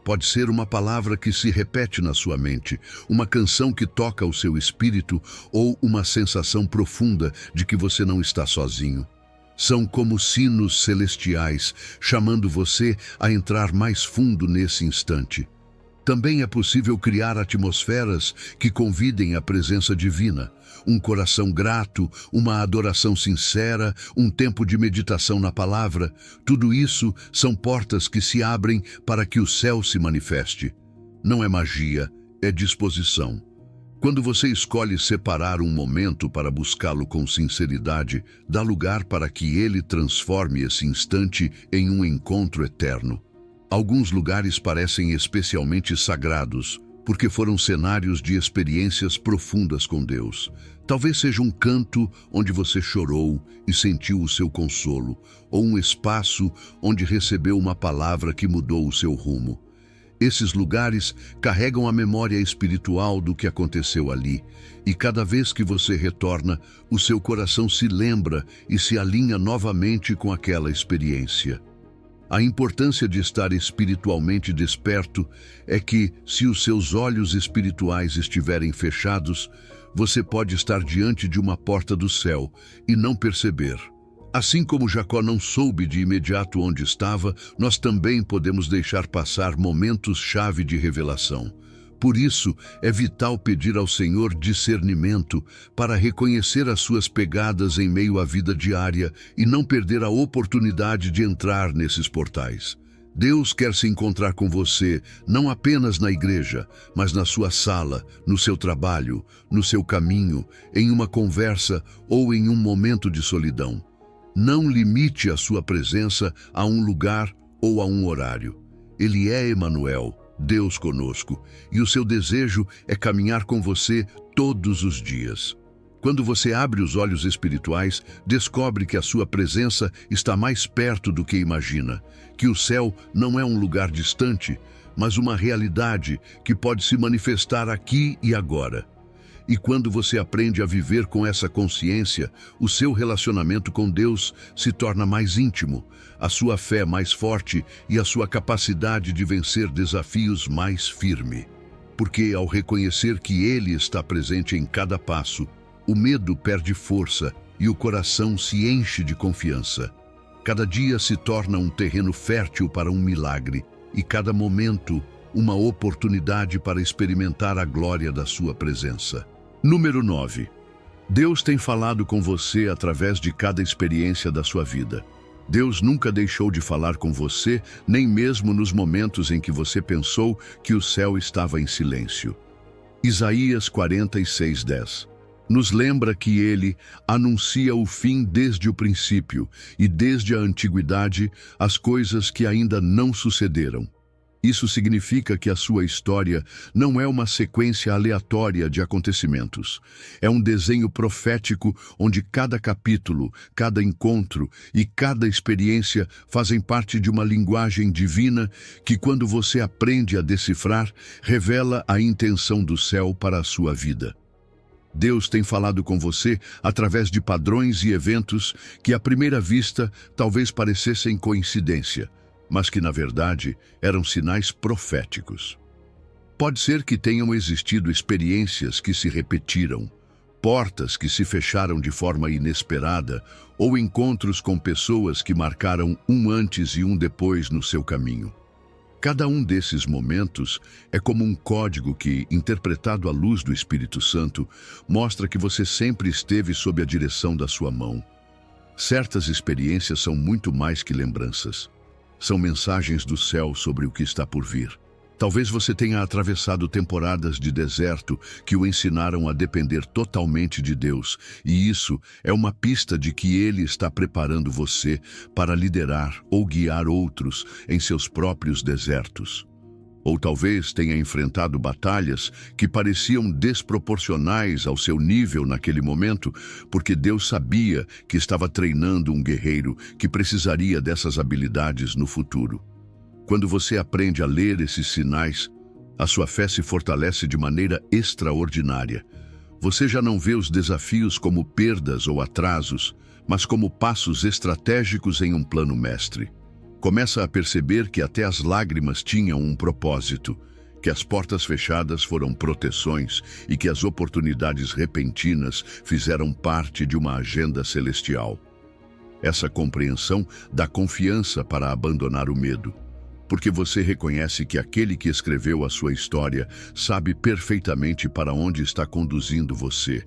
A: Pode ser uma palavra que se repete na sua mente, uma canção que toca o seu espírito ou uma sensação profunda de que você não está sozinho. São como sinos celestiais, chamando você a entrar mais fundo nesse instante. Também é possível criar atmosferas que convidem à presença divina. Um coração grato, uma adoração sincera, um tempo de meditação na palavra. Tudo isso são portas que se abrem para que o céu se manifeste. Não é magia, é disposição. Quando você escolhe separar um momento para buscá-lo com sinceridade, dá lugar para que ele transforme esse instante em um encontro eterno. Alguns lugares parecem especialmente sagrados, porque foram cenários de experiências profundas com Deus. Talvez seja um canto onde você chorou e sentiu o seu consolo, ou um espaço onde recebeu uma palavra que mudou o seu rumo. Esses lugares carregam a memória espiritual do que aconteceu ali, e cada vez que você retorna, o seu coração se lembra e se alinha novamente com aquela experiência. A importância de estar espiritualmente desperto é que, se os seus olhos espirituais estiverem fechados, você pode estar diante de uma porta do céu e não perceber. Assim como Jacó não soube de imediato onde estava, nós também podemos deixar passar momentos-chave de revelação. Por isso, é vital pedir ao Senhor discernimento para reconhecer as suas pegadas em meio à vida diária e não perder a oportunidade de entrar nesses portais. Deus quer se encontrar com você, não apenas na igreja, mas na sua sala, no seu trabalho, no seu caminho, em uma conversa ou em um momento de solidão. Não limite a sua presença a um lugar ou a um horário. Ele é Emanuel, Deus conosco, e o seu desejo é caminhar com você todos os dias. Quando você abre os olhos espirituais, descobre que a sua presença está mais perto do que imagina, que o céu não é um lugar distante, mas uma realidade que pode se manifestar aqui e agora. E quando você aprende a viver com essa consciência, o seu relacionamento com Deus se torna mais íntimo, a sua fé mais forte e a sua capacidade de vencer desafios mais firme. Porque ao reconhecer que Ele está presente em cada passo, o medo perde força e o coração se enche de confiança. Cada dia se torna um terreno fértil para um milagre e cada momento uma oportunidade para experimentar a glória da sua presença. Número 9. Deus tem falado com você através de cada experiência da sua vida. Deus nunca deixou de falar com você, nem mesmo nos momentos em que você pensou que o céu estava em silêncio. Isaías 46:10 nos lembra que Ele anuncia o fim desde o princípio e desde a antiguidade as coisas que ainda não sucederam. Isso significa que a sua história não é uma sequência aleatória de acontecimentos. É um desenho profético onde cada capítulo, cada encontro e cada experiência fazem parte de uma linguagem divina que, quando você aprende a decifrar, revela a intenção do céu para a sua vida. Deus tem falado com você através de padrões e eventos que, à primeira vista, talvez parecessem coincidência, mas que, na verdade, eram sinais proféticos. Pode ser que tenham existido experiências que se repetiram, portas que se fecharam de forma inesperada ou encontros com pessoas que marcaram um antes e um depois no seu caminho. Cada um desses momentos é como um código que, interpretado à luz do Espírito Santo, mostra que você sempre esteve sob a direção da sua mão. Certas experiências são muito mais que lembranças. São mensagens do céu sobre o que está por vir. Talvez você tenha atravessado temporadas de deserto que o ensinaram a depender totalmente de Deus, e isso é uma pista de que Ele está preparando você para liderar ou guiar outros em seus próprios desertos. Ou talvez tenha enfrentado batalhas que pareciam desproporcionais ao seu nível naquele momento, porque Deus sabia que estava treinando um guerreiro que precisaria dessas habilidades no futuro. Quando você aprende a ler esses sinais, a sua fé se fortalece de maneira extraordinária. Você já não vê os desafios como perdas ou atrasos, mas como passos estratégicos em um plano mestre. Começa a perceber que até as lágrimas tinham um propósito, que as portas fechadas foram proteções e que as oportunidades repentinas fizeram parte de uma agenda celestial. Essa compreensão dá confiança para abandonar o medo, porque você reconhece que aquele que escreveu a sua história sabe perfeitamente para onde está conduzindo você.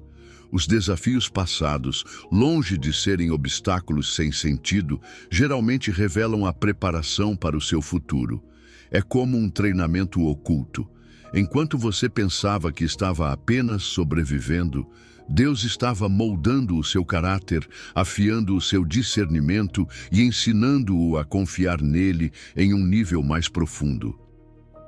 A: Os desafios passados, longe de serem obstáculos sem sentido, geralmente revelam a preparação para o seu futuro. É como um treinamento oculto. Enquanto você pensava que estava apenas sobrevivendo, Deus estava moldando o seu caráter, afiando o seu discernimento e ensinando-o a confiar nele em um nível mais profundo.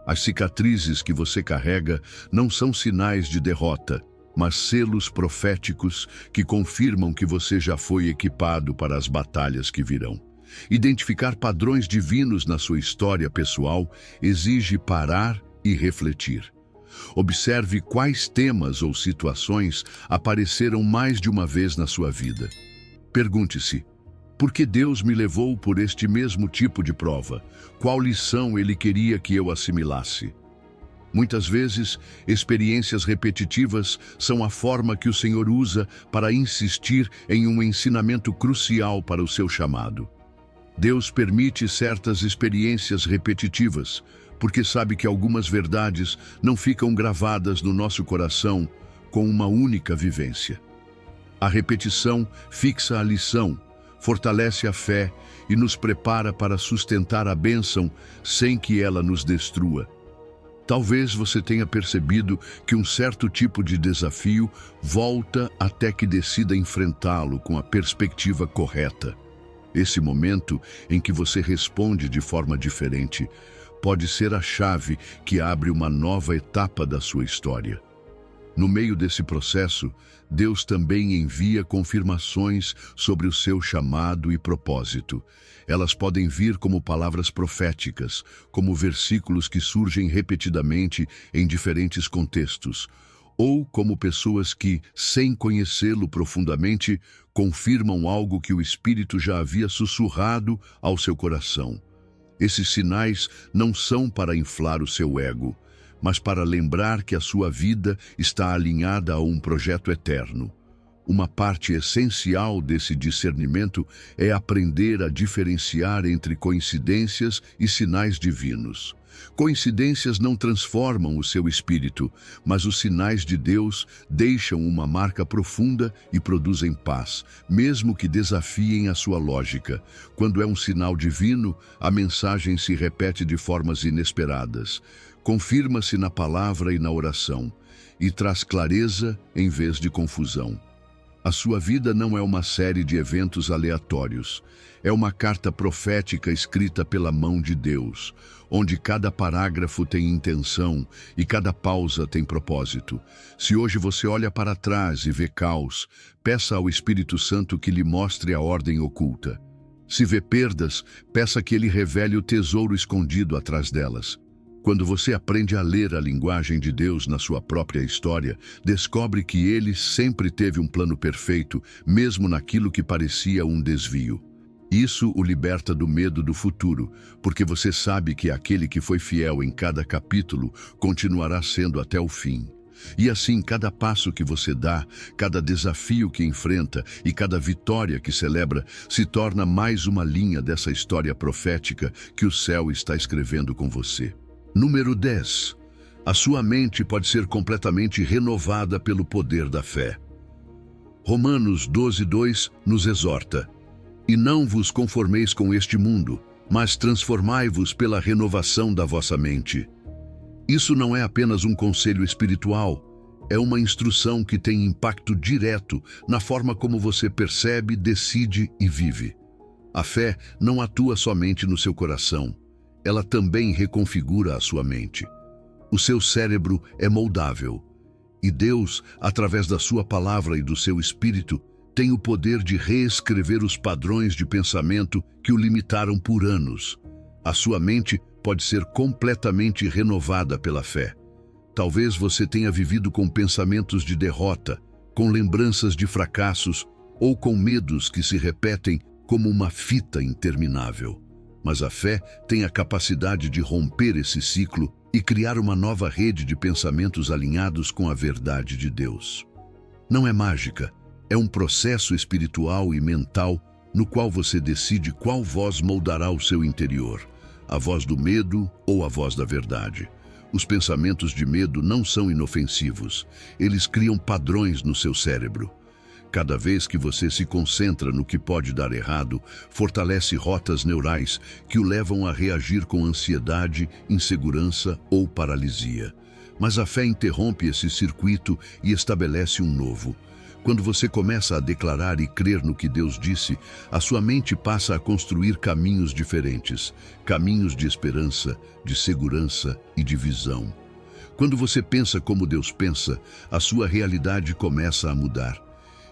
A: As cicatrizes que você carrega não são sinais de derrota, mas selos proféticos que confirmam que você já foi equipado para as batalhas que virão. Identificar padrões divinos na sua história pessoal exige parar e refletir. Observe quais temas ou situações apareceram mais de uma vez na sua vida. Pergunte-se: por que Deus me levou por este mesmo tipo de prova? Qual lição Ele queria que eu assimilasse? Muitas vezes, experiências repetitivas são a forma que o Senhor usa para insistir em um ensinamento crucial para o seu chamado. Deus permite certas experiências repetitivas, porque sabe que algumas verdades não ficam gravadas no nosso coração com uma única vivência. A repetição fixa a lição, fortalece a fé e nos prepara para sustentar a bênção sem que ela nos destrua. Talvez você tenha percebido que um certo tipo de desafio volta até que decida enfrentá-lo com a perspectiva correta. Esse momento em que você responde de forma diferente pode ser a chave que abre uma nova etapa da sua história. No meio desse processo, Deus também envia confirmações sobre o seu chamado e propósito. Elas podem vir como palavras proféticas, como versículos que surgem repetidamente em diferentes contextos, ou como pessoas que, sem conhecê-lo profundamente, confirmam algo que o Espírito já havia sussurrado ao seu coração. Esses sinais não são para inflar o seu ego, mas para lembrar que a sua vida está alinhada a um projeto eterno. Uma parte essencial desse discernimento é aprender a diferenciar entre coincidências e sinais divinos. Coincidências não transformam o seu espírito, mas os sinais de Deus deixam uma marca profunda e produzem paz, mesmo que desafiem a sua lógica. Quando é um sinal divino, a mensagem se repete de formas inesperadas. Confirma-se na palavra e na oração, e traz clareza em vez de confusão. A sua vida não é uma série de eventos aleatórios. É uma carta profética escrita pela mão de Deus, onde cada parágrafo tem intenção e cada pausa tem propósito. Se hoje você olha para trás e vê caos, peça ao Espírito Santo que lhe mostre a ordem oculta. Se vê perdas, peça que ele revele o tesouro escondido atrás delas. Quando você aprende a ler a linguagem de Deus na sua própria história, descobre que ele sempre teve um plano perfeito, mesmo naquilo que parecia um desvio. Isso o liberta do medo do futuro, porque você sabe que aquele que foi fiel em cada capítulo continuará sendo até o fim. E assim, cada passo que você dá, cada desafio que enfrenta e cada vitória que celebra se torna mais uma linha dessa história profética que o céu está escrevendo com você. Número 10. A sua mente pode ser completamente renovada pelo poder da fé. Romanos 12:2 nos exorta: "E não vos conformeis com este mundo, mas transformai-vos pela renovação da vossa mente." Isso não é apenas um conselho espiritual, é uma instrução que tem impacto direto na forma como você percebe, decide e vive. A fé não atua somente no seu coração. Ela também reconfigura a sua mente. O seu cérebro é moldável, e Deus, através da sua palavra e do seu espírito, tem o poder de reescrever os padrões de pensamento que o limitaram por anos. A sua mente pode ser completamente renovada pela fé. Talvez você tenha vivido com pensamentos de derrota, com lembranças de fracassos ou com medos que se repetem como uma fita interminável. Mas a fé tem a capacidade de romper esse ciclo e criar uma nova rede de pensamentos alinhados com a verdade de Deus. Não é mágica, é um processo espiritual e mental no qual você decide qual voz moldará o seu interior, a voz do medo ou a voz da verdade. Os pensamentos de medo não são inofensivos, eles criam padrões no seu cérebro. Cada vez que você se concentra no que pode dar errado, fortalece rotas neurais que o levam a reagir com ansiedade, insegurança ou paralisia. Mas a fé interrompe esse circuito e estabelece um novo. Quando você começa a declarar e crer no que Deus disse, a sua mente passa a construir caminhos diferentes, caminhos de esperança, de segurança e de visão. Quando você pensa como Deus pensa, a sua realidade começa a mudar.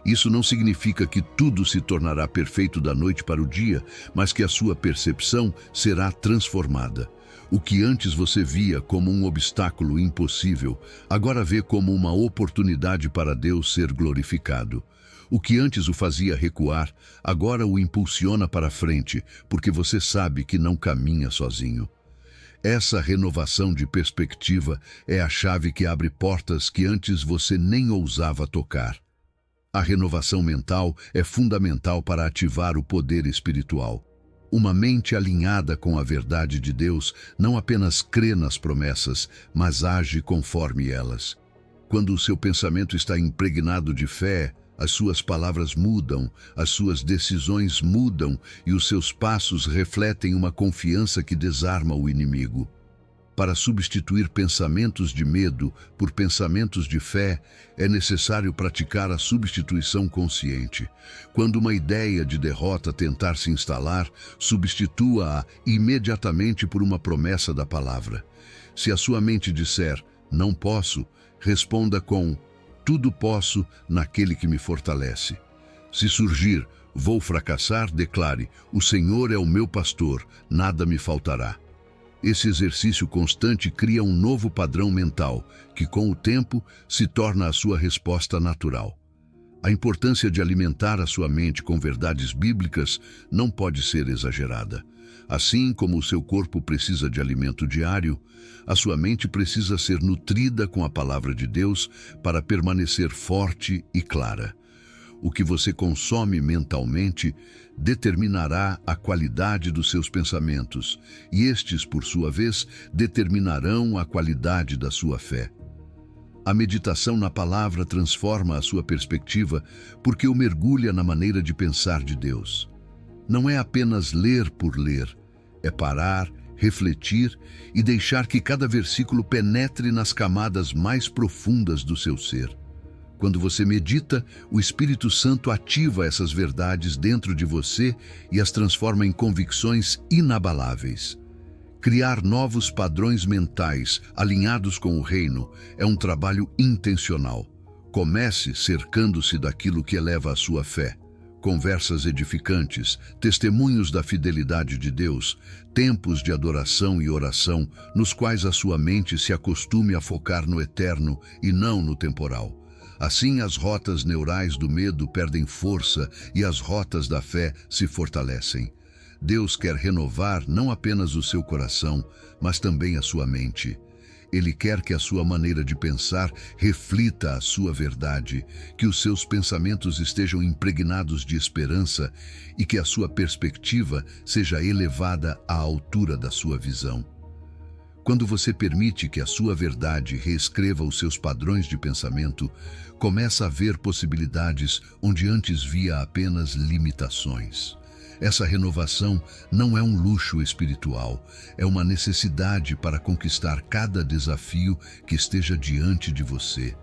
A: Isso não significa que tudo se tornará perfeito da noite para o dia, mas que a sua percepção será transformada. O que antes você via como um obstáculo impossível, agora vê como uma oportunidade para Deus ser glorificado. O que antes o fazia recuar, agora o impulsiona para frente, porque você sabe que não caminha sozinho. Essa renovação de perspectiva é a chave que abre portas que antes você nem ousava tocar. A renovação mental é fundamental para ativar o poder espiritual. Uma mente alinhada com a verdade de Deus não apenas crê nas promessas, mas age conforme elas. Quando o seu pensamento está impregnado de fé, as suas palavras mudam, as suas decisões mudam e os seus passos refletem uma confiança que desarma o inimigo. Para substituir pensamentos de medo por pensamentos de fé, é necessário praticar a substituição consciente. Quando uma ideia de derrota tentar se instalar, substitua-a imediatamente por uma promessa da palavra. Se a sua mente disser, não posso, responda com, tudo posso naquele que me fortalece. Se surgir, vou fracassar, declare, o Senhor é o meu pastor, nada me faltará. Esse exercício constante cria um novo padrão mental, que com o tempo se torna a sua resposta natural. A importância de alimentar a sua mente com verdades bíblicas não pode ser exagerada. Assim como o seu corpo precisa de alimento diário, a sua mente precisa ser nutrida com a palavra de Deus para permanecer forte e clara. O que você consome mentalmente determinará a qualidade dos seus pensamentos, e estes, por sua vez, determinarão a qualidade da sua fé. A meditação na palavra transforma a sua perspectiva porque o mergulha na maneira de pensar de Deus. Não é apenas ler por ler, é parar, refletir e deixar que cada versículo penetre nas camadas mais profundas do seu ser. Quando você medita, o Espírito Santo ativa essas verdades dentro de você e as transforma em convicções inabaláveis. Criar novos padrões mentais alinhados com o reino é um trabalho intencional. Comece cercando-se daquilo que eleva a sua fé. Conversas edificantes, testemunhos da fidelidade de Deus, tempos de adoração e oração, nos quais a sua mente se acostume a focar no eterno e não no temporal. Assim, as rotas neurais do medo perdem força e as rotas da fé se fortalecem. Deus quer renovar não apenas o seu coração, mas também a sua mente. Ele quer que a sua maneira de pensar reflita a sua verdade, que os seus pensamentos estejam impregnados de esperança e que a sua perspectiva seja elevada à altura da sua visão. Quando você permite que a sua verdade reescreva os seus padrões de pensamento, começa a ver possibilidades onde antes via apenas limitações. Essa renovação não é um luxo espiritual, é uma necessidade para conquistar cada desafio que esteja diante de você.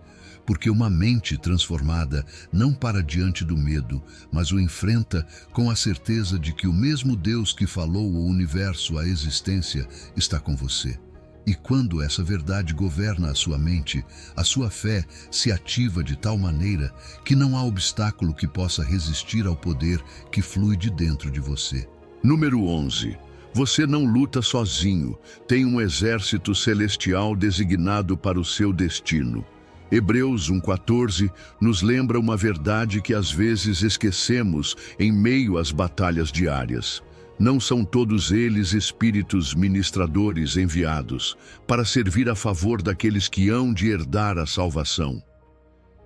A: Porque uma mente transformada não para diante do medo, mas o enfrenta com a certeza de que o mesmo Deus que falou o universo à existência está com você. E quando essa verdade governa a sua mente, a sua fé se ativa de tal maneira que não há obstáculo que possa resistir ao poder que flui de dentro de você. Número 11. Você não luta sozinho, tem um exército celestial designado para o seu destino. Hebreus 1:14 nos lembra uma verdade que às vezes esquecemos em meio às batalhas diárias. Não são todos eles espíritos ministradores enviados para servir a favor daqueles que hão de herdar a salvação.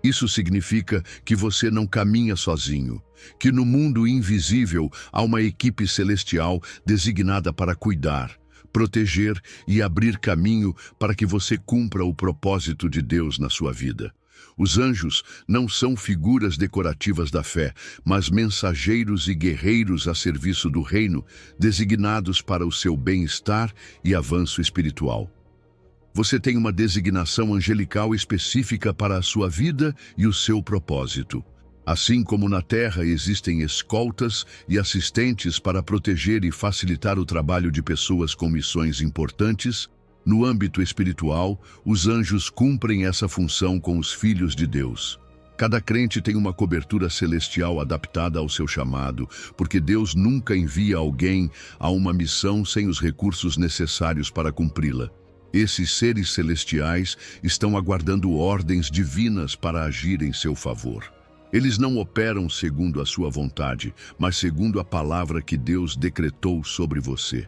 A: Isso significa que você não caminha sozinho, que no mundo invisível há uma equipe celestial designada para cuidar, proteger e abrir caminho para que você cumpra o propósito de Deus na sua vida. Os anjos não são figuras decorativas da fé, mas mensageiros e guerreiros a serviço do reino, designados para o seu bem-estar e avanço espiritual. Você tem uma designação angelical específica para a sua vida e o seu propósito. Assim como na terra existem escoltas e assistentes para proteger e facilitar o trabalho de pessoas com missões importantes, no âmbito espiritual, os anjos cumprem essa função com os filhos de Deus. Cada crente tem uma cobertura celestial adaptada ao seu chamado, porque Deus nunca envia alguém a uma missão sem os recursos necessários para cumpri-la. Esses seres celestiais estão aguardando ordens divinas para agir em seu favor. Eles não operam segundo a sua vontade, mas segundo a palavra que Deus decretou sobre você.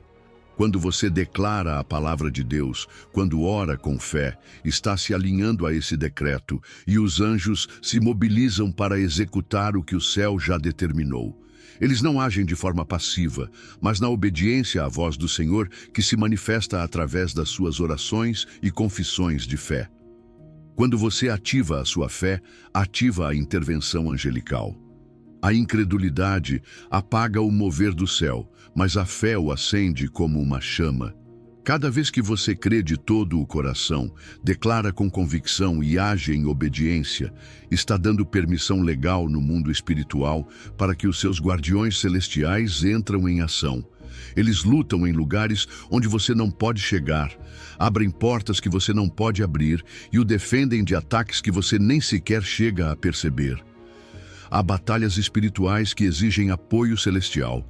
A: Quando você declara a palavra de Deus, quando ora com fé, está se alinhando a esse decreto e os anjos se mobilizam para executar o que o céu já determinou. Eles não agem de forma passiva, mas na obediência à voz do Senhor, que se manifesta através das suas orações e confissões de fé. Quando você ativa a sua fé, ativa a intervenção angelical. A incredulidade apaga o mover do céu, mas a fé o acende como uma chama. Cada vez que você crê de todo o coração, declara com convicção e age em obediência, está dando permissão legal no mundo espiritual para que os seus guardiões celestiais entram em ação. Eles lutam em lugares onde você não pode chegar, abrem portas que você não pode abrir e o defendem de ataques que você nem sequer chega a perceber. Há batalhas espirituais que exigem apoio celestial.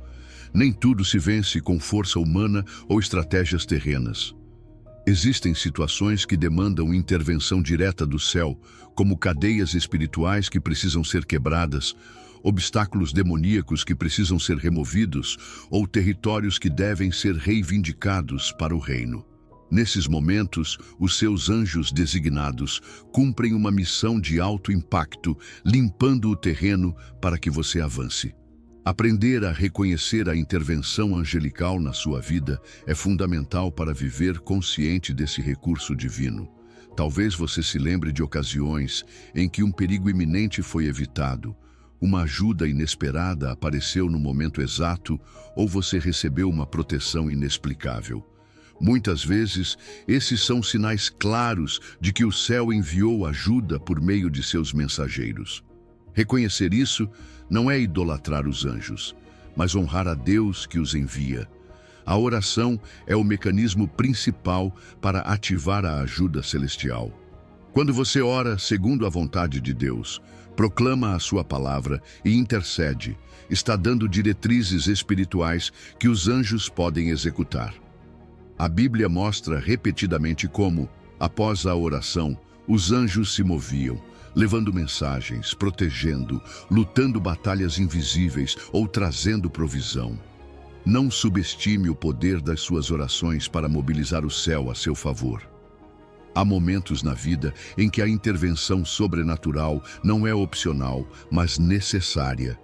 A: Nem tudo se vence com força humana ou estratégias terrenas. Existem situações que demandam intervenção direta do céu, como cadeias espirituais que precisam ser quebradas, obstáculos demoníacos que precisam ser removidos ou territórios que devem ser reivindicados para o reino. Nesses momentos, os seus anjos designados cumprem uma missão de alto impacto, limpando o terreno para que você avance. Aprender a reconhecer a intervenção angelical na sua vida é fundamental para viver consciente desse recurso divino. Talvez você se lembre de ocasiões em que um perigo iminente foi evitado, uma ajuda inesperada apareceu no momento exato ou você recebeu uma proteção inexplicável. Muitas vezes, esses são sinais claros de que o céu enviou ajuda por meio de seus mensageiros. Reconhecer isso não é idolatrar os anjos, mas honrar a Deus que os envia. A oração é o mecanismo principal para ativar a ajuda celestial. Quando você ora segundo a vontade de Deus, proclama a sua palavra e intercede, está dando diretrizes espirituais que os anjos podem executar. A Bíblia mostra repetidamente como, após a oração, os anjos se moviam, levando mensagens, protegendo, lutando batalhas invisíveis ou trazendo provisão. Não subestime o poder das suas orações para mobilizar o céu a seu favor. Há momentos na vida em que a intervenção sobrenatural não é opcional, mas necessária.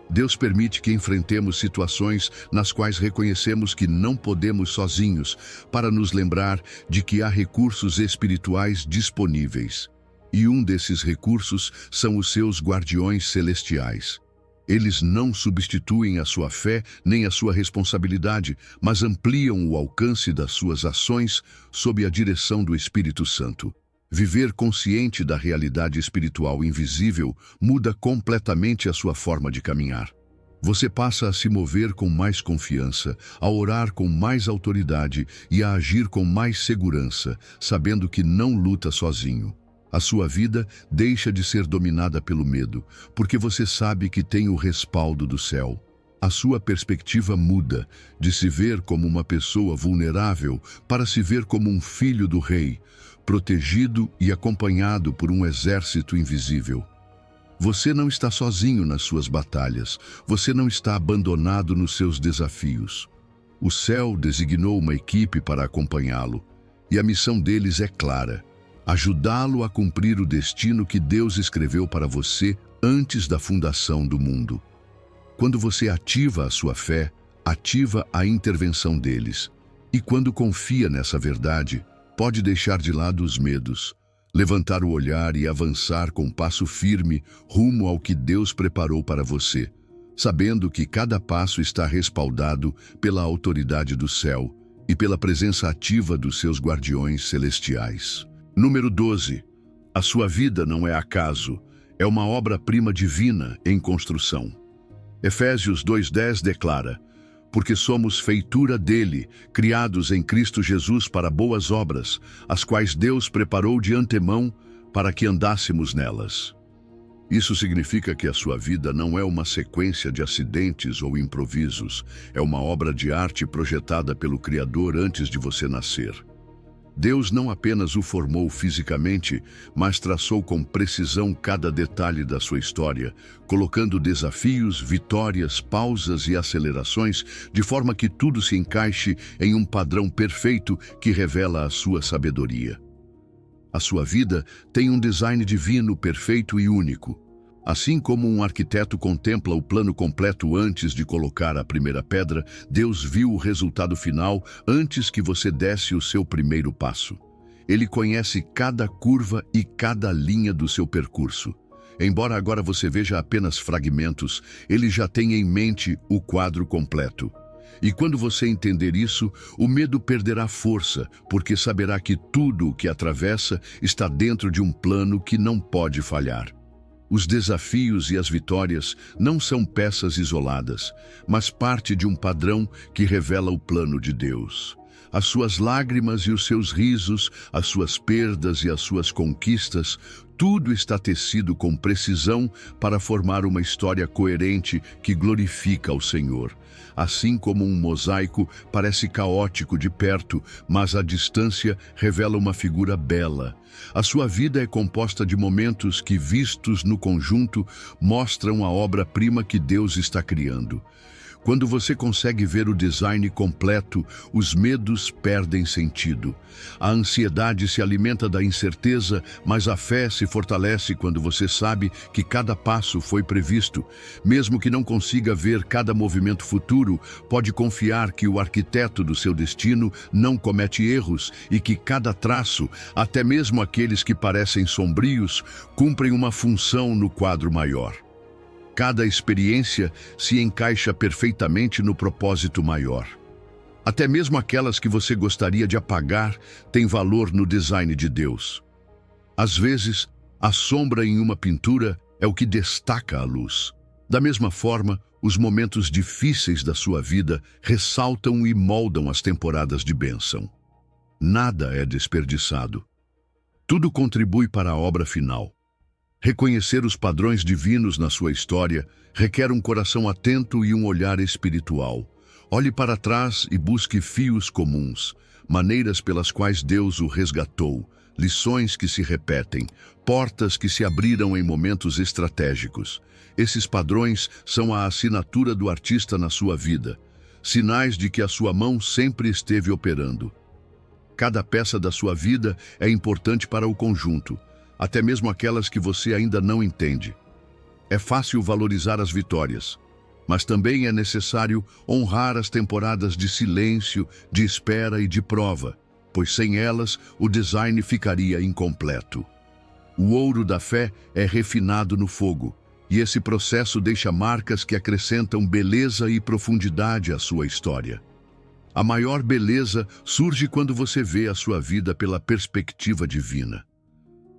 A: Deus permite que enfrentemos situações nas quais reconhecemos que não podemos sozinhos, para nos lembrar de que há recursos espirituais disponíveis. E um desses recursos são os seus guardiões celestiais. Eles não substituem a sua fé nem a sua responsabilidade, mas ampliam o alcance das suas ações sob a direção do Espírito Santo. Viver consciente da realidade espiritual invisível muda completamente a sua forma de caminhar. Você passa a se mover com mais confiança, a orar com mais autoridade e a agir com mais segurança, sabendo que não luta sozinho. A sua vida deixa de ser dominada pelo medo, porque você sabe que tem o respaldo do céu. A sua perspectiva muda, de se ver como uma pessoa vulnerável para se ver como um filho do rei, protegido e acompanhado por um exército invisível. Você não está sozinho nas suas batalhas, você não está abandonado nos seus desafios. O céu designou uma equipe para acompanhá-lo, e a missão deles é clara: ajudá-lo a cumprir o destino que Deus escreveu para você antes da fundação do mundo. Quando você ativa a sua fé, ativa a intervenção deles. E quando confia nessa verdade, pode deixar de lado os medos, levantar o olhar e avançar com passo firme rumo ao que Deus preparou para você, sabendo que cada passo está respaldado pela autoridade do céu e pela presença ativa dos seus guardiões celestiais. Número 12. A sua vida não é acaso, é uma obra-prima divina em construção. Efésios 2:10 declara: porque somos feitura dele, criados em Cristo Jesus para boas obras, as quais Deus preparou de antemão para que andássemos nelas. Isso significa que a sua vida não é uma sequência de acidentes ou improvisos, é uma obra de arte projetada pelo Criador antes de você nascer. Deus não apenas o formou fisicamente, mas traçou com precisão cada detalhe da sua história, colocando desafios, vitórias, pausas e acelerações, de forma que tudo se encaixe em um padrão perfeito que revela a sua sabedoria. A sua vida tem um design divino perfeito e único. Assim como um arquiteto contempla o plano completo antes de colocar a primeira pedra, Deus viu o resultado final antes que você desse o seu primeiro passo. Ele conhece cada curva e cada linha do seu percurso. Embora agora você veja apenas fragmentos, ele já tem em mente o quadro completo. E quando você entender isso, o medo perderá força, porque saberá que tudo o que atravessa está dentro de um plano que não pode falhar. Os desafios e as vitórias não são peças isoladas, mas parte de um padrão que revela o plano de Deus. As suas lágrimas e os seus risos, as suas perdas e as suas conquistas, tudo está tecido com precisão para formar uma história coerente que glorifica ao Senhor. Assim como um mosaico parece caótico de perto, mas à distância revela uma figura bela. A sua vida é composta de momentos que, vistos no conjunto, mostram a obra-prima que Deus está criando. Quando você consegue ver o design completo, os medos perdem sentido. A ansiedade se alimenta da incerteza, mas a fé se fortalece quando você sabe que cada passo foi previsto. Mesmo que não consiga ver cada movimento futuro, pode confiar que o arquiteto do seu destino não comete erros e que cada traço, até mesmo aqueles que parecem sombrios, cumprem uma função no quadro maior. Cada experiência se encaixa perfeitamente no propósito maior. Até mesmo aquelas que você gostaria de apagar têm valor no design de Deus. Às vezes, a sombra em uma pintura é o que destaca a luz. Da mesma forma, os momentos difíceis da sua vida ressaltam e moldam as temporadas de bênção. Nada é desperdiçado. Tudo contribui para a obra final. Reconhecer os padrões divinos na sua história requer um coração atento e um olhar espiritual. Olhe para trás e busque fios comuns, maneiras pelas quais Deus o resgatou, lições que se repetem, portas que se abriram em momentos estratégicos. Esses padrões são a assinatura do artista na sua vida, sinais de que a sua mão sempre esteve operando. Cada peça da sua vida é importante para o conjunto, até mesmo aquelas que você ainda não entende. É fácil valorizar as vitórias, mas também é necessário honrar as temporadas de silêncio, de espera e de prova, pois sem elas o design ficaria incompleto. O ouro da fé é refinado no fogo, e esse processo deixa marcas que acrescentam beleza e profundidade à sua história. A maior beleza surge quando você vê a sua vida pela perspectiva divina.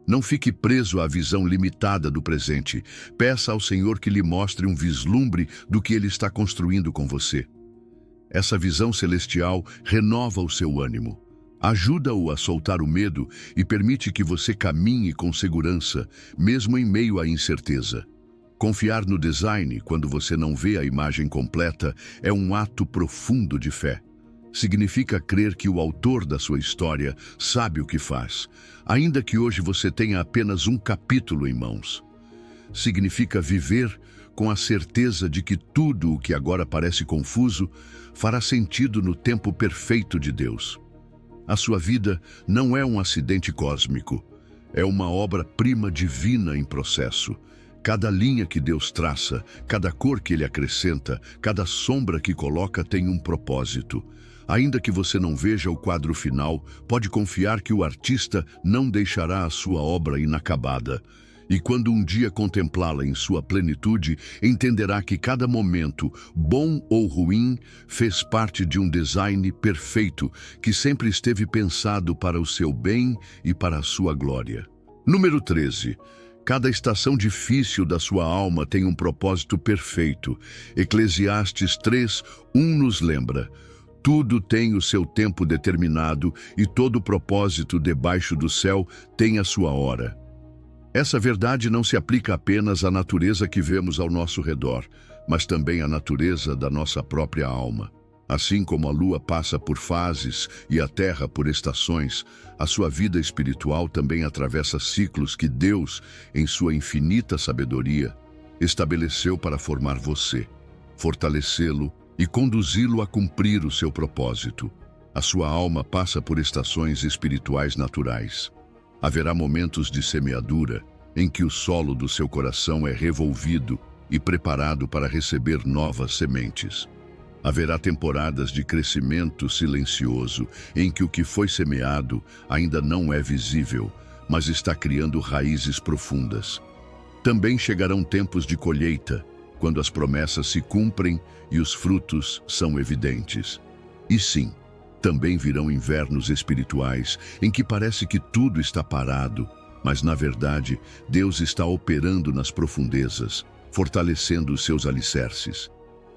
A: Não fique preso à visão limitada do presente. Peça ao Senhor que lhe mostre um vislumbre do que Ele está construindo com você. Essa visão celestial renova o seu ânimo, ajuda-o a soltar o medo e permite que você caminhe com segurança, mesmo em meio à incerteza. Confiar no design quando você não vê a imagem completa é um ato profundo de fé. Significa crer que o autor da sua história sabe o que faz, ainda que hoje você tenha apenas um capítulo em mãos. Significa viver com a certeza de que tudo o que agora parece confuso fará sentido no tempo perfeito de Deus. A sua vida não é um acidente cósmico, é uma obra-prima divina em processo. Cada linha que Deus traça, cada cor que Ele acrescenta, cada sombra que coloca tem um propósito. Ainda que você não veja o quadro final, pode confiar que o artista não deixará a sua obra inacabada. E quando um dia contemplá-la em sua plenitude, entenderá que cada momento, bom ou ruim, fez parte de um design perfeito que sempre esteve pensado para o seu bem e para a sua glória. Número 13. Cada estação difícil da sua alma tem um propósito perfeito. Eclesiastes 3:1 nos lembra: tudo tem o seu tempo determinado e todo propósito debaixo do céu tem a sua hora. Essa verdade não se aplica apenas à natureza que vemos ao nosso redor, mas também à natureza da nossa própria alma. Assim como a lua passa por fases e a terra por estações, a sua vida espiritual também atravessa ciclos que Deus, em sua infinita sabedoria, estabeleceu para formar você, fortalecê-lo e conduzi-lo a cumprir o seu propósito. A sua alma passa por estações espirituais naturais. Haverá momentos de semeadura, em que o solo do seu coração é revolvido e preparado para receber novas sementes. Haverá temporadas de crescimento silencioso, em que o que foi semeado ainda não é visível, mas está criando raízes profundas. Também chegarão tempos de colheita, quando as promessas se cumprem e os frutos são evidentes. E sim, também virão invernos espirituais, em que parece que tudo está parado, mas na verdade Deus está operando nas profundezas, fortalecendo os seus alicerces.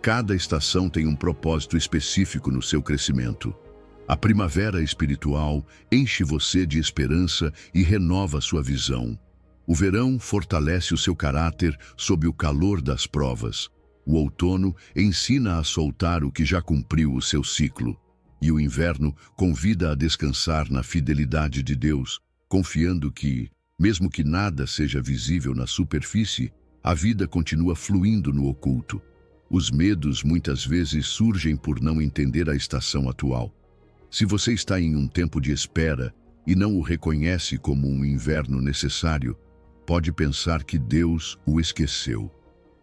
A: Cada estação tem um propósito específico no seu crescimento. A primavera espiritual enche você de esperança e renova sua visão. O verão fortalece o seu caráter sob o calor das provas. O outono ensina a soltar o que já cumpriu o seu ciclo. E o inverno convida a descansar na fidelidade de Deus, confiando que, mesmo que nada seja visível na superfície, a vida continua fluindo no oculto. Os medos muitas vezes surgem por não entender a estação atual. Se você está em um tempo de espera e não o reconhece como um inverno necessário, pode pensar que Deus o esqueceu.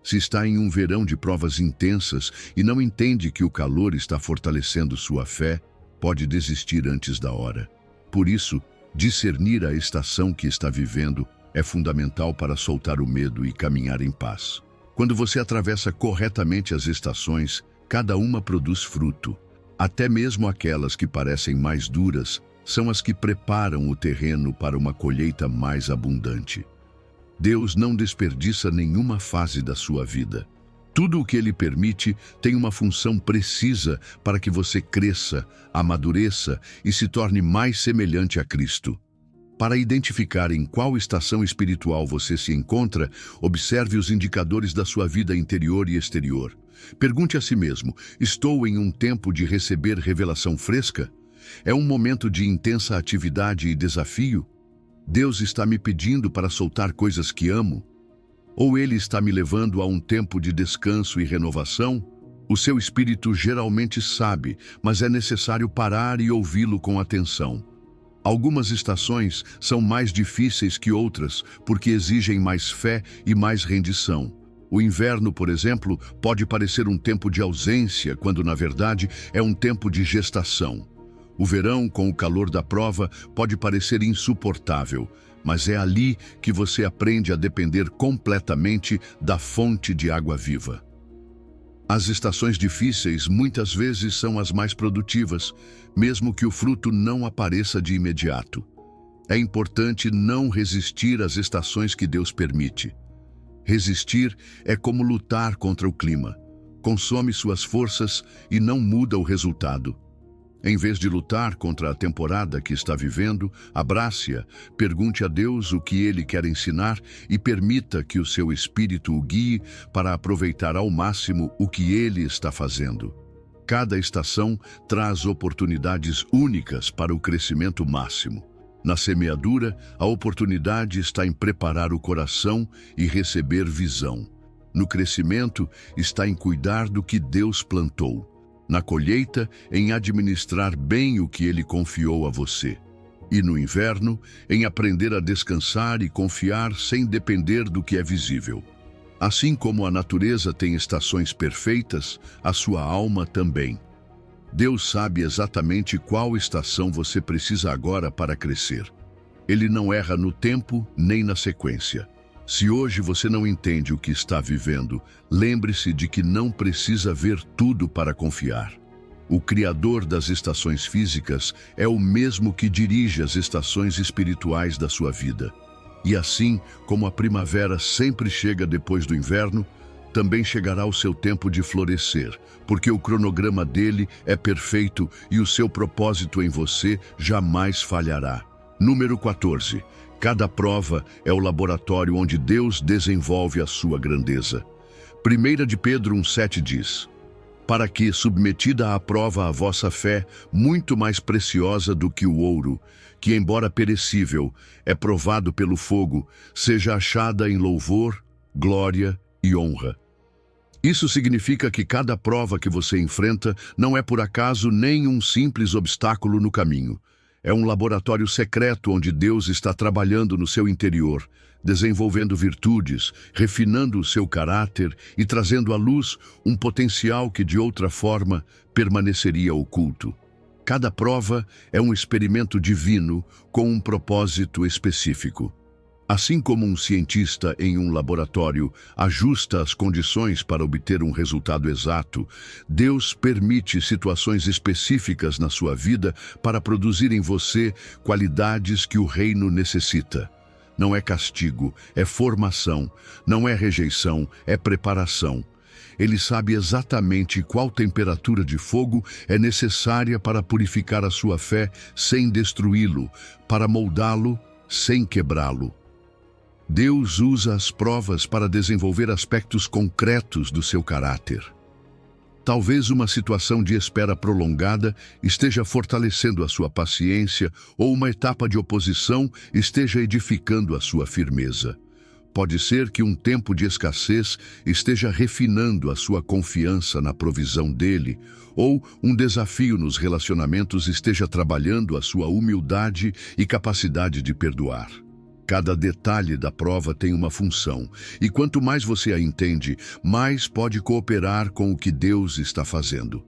A: Se está em um verão de provas intensas e não entende que o calor está fortalecendo sua fé, pode desistir antes da hora. Por isso, discernir a estação que está vivendo é fundamental para soltar o medo e caminhar em paz. Quando você atravessa corretamente as estações, cada uma produz fruto. Até mesmo aquelas que parecem mais duras são as que preparam o terreno para uma colheita mais abundante. Deus não desperdiça nenhuma fase da sua vida. Tudo o que Ele permite tem uma função precisa para que você cresça, amadureça e se torne mais semelhante a Cristo. Para identificar em qual estação espiritual você se encontra, observe os indicadores da sua vida interior e exterior. Pergunte a si mesmo: estou em um tempo de receber revelação fresca? É um momento de intensa atividade e desafio? Deus está me pedindo para soltar coisas que amo? Ou Ele está me levando a um tempo de descanso e renovação? O seu espírito geralmente sabe, mas é necessário parar e ouvi-lo com atenção. Algumas estações são mais difíceis que outras, porque exigem mais fé e mais rendição. O inverno, por exemplo, pode parecer um tempo de ausência, quando na verdade é um tempo de gestação. O verão, com o calor da prova, pode parecer insuportável, mas é ali que você aprende a depender completamente da fonte de água viva. As estações difíceis muitas vezes são as mais produtivas, mesmo que o fruto não apareça de imediato. É importante não resistir às estações que Deus permite. Resistir é como lutar contra o clima. Consome suas forças e não muda o resultado. Em vez de lutar contra a temporada que está vivendo, abrace-a, pergunte a Deus o que Ele quer ensinar e permita que o seu espírito o guie para aproveitar ao máximo o que Ele está fazendo. Cada estação traz oportunidades únicas para o crescimento máximo. Na semeadura, a oportunidade está em preparar o coração e receber visão. No crescimento, está em cuidar do que Deus plantou. Na colheita, em administrar bem o que Ele confiou a você. E no inverno, em aprender a descansar e confiar sem depender do que é visível. Assim como a natureza tem estações perfeitas, a sua alma também. Deus sabe exatamente qual estação você precisa agora para crescer. Ele não erra no tempo nem na sequência. Se hoje você não entende o que está vivendo, lembre-se de que não precisa ver tudo para confiar. O Criador das estações físicas é o mesmo que dirige as estações espirituais da sua vida. E assim como a primavera sempre chega depois do inverno, também chegará o seu tempo de florescer, porque o cronograma dele é perfeito e o seu propósito em você jamais falhará. Número 14. Cada prova é o laboratório onde Deus desenvolve a sua grandeza. 1 de Pedro 1,7 diz: para que, submetida à prova a vossa fé, muito mais preciosa do que o ouro, que embora perecível, é provado pelo fogo, seja achada em louvor, glória e honra. Isso significa que cada prova que você enfrenta não é por acaso nem um simples obstáculo no caminho. É um laboratório secreto onde Deus está trabalhando no seu interior, desenvolvendo virtudes, refinando o seu caráter e trazendo à luz um potencial que de outra forma permaneceria oculto. Cada prova é um experimento divino com um propósito específico. Assim como um cientista em um laboratório ajusta as condições para obter um resultado exato, Deus permite situações específicas na sua vida para produzir em você qualidades que o reino necessita. Não é castigo, é formação. Não é rejeição, é preparação. Ele sabe exatamente qual temperatura de fogo é necessária para purificar a sua fé sem destruí-lo, para moldá-lo sem quebrá-lo. Deus usa as provas para desenvolver aspectos concretos do seu caráter. Talvez uma situação de espera prolongada esteja fortalecendo a sua paciência ou uma etapa de oposição esteja edificando a sua firmeza. Pode ser que um tempo de escassez esteja refinando a sua confiança na provisão dele, ou um desafio nos relacionamentos esteja trabalhando a sua humildade e capacidade de perdoar. Cada detalhe da prova tem uma função, e quanto mais você a entende, mais pode cooperar com o que Deus está fazendo.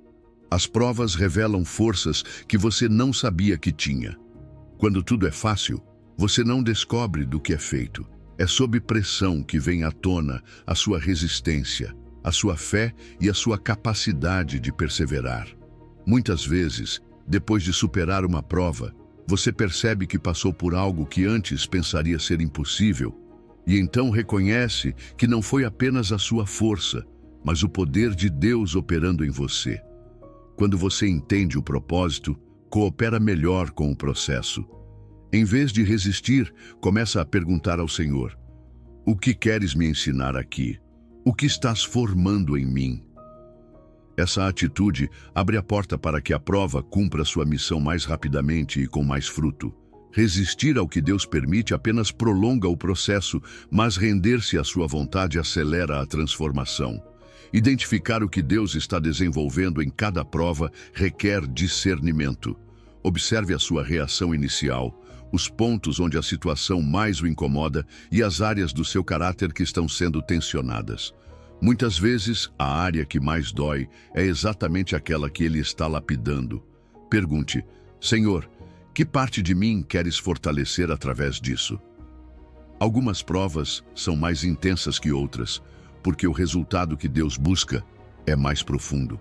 A: As provas revelam forças que você não sabia que tinha. Quando tudo é fácil, você não descobre do que é feito. É sob pressão que vem à tona a sua resistência, a sua fé e a sua capacidade de perseverar. Muitas vezes, depois de superar uma prova, você percebe que passou por algo que antes pensaria ser impossível, e então reconhece que não foi apenas a sua força, mas o poder de Deus operando em você. Quando você entende o propósito, coopera melhor com o processo. Em vez de resistir, começa a perguntar ao Senhor: o que queres me ensinar aqui? O que estás formando em mim? Essa atitude abre a porta para que a prova cumpra sua missão mais rapidamente e com mais fruto. Resistir ao que Deus permite apenas prolonga o processo, mas render-se à sua vontade acelera a transformação. Identificar o que Deus está desenvolvendo em cada prova requer discernimento. Observe a sua reação inicial, os pontos onde a situação mais o incomoda e as áreas do seu caráter que estão sendo tensionadas. Muitas vezes, a área que mais dói é exatamente aquela que ele está lapidando. Pergunte: Senhor, que parte de mim queres fortalecer através disso? Algumas provas são mais intensas que outras, porque o resultado que Deus busca é mais profundo.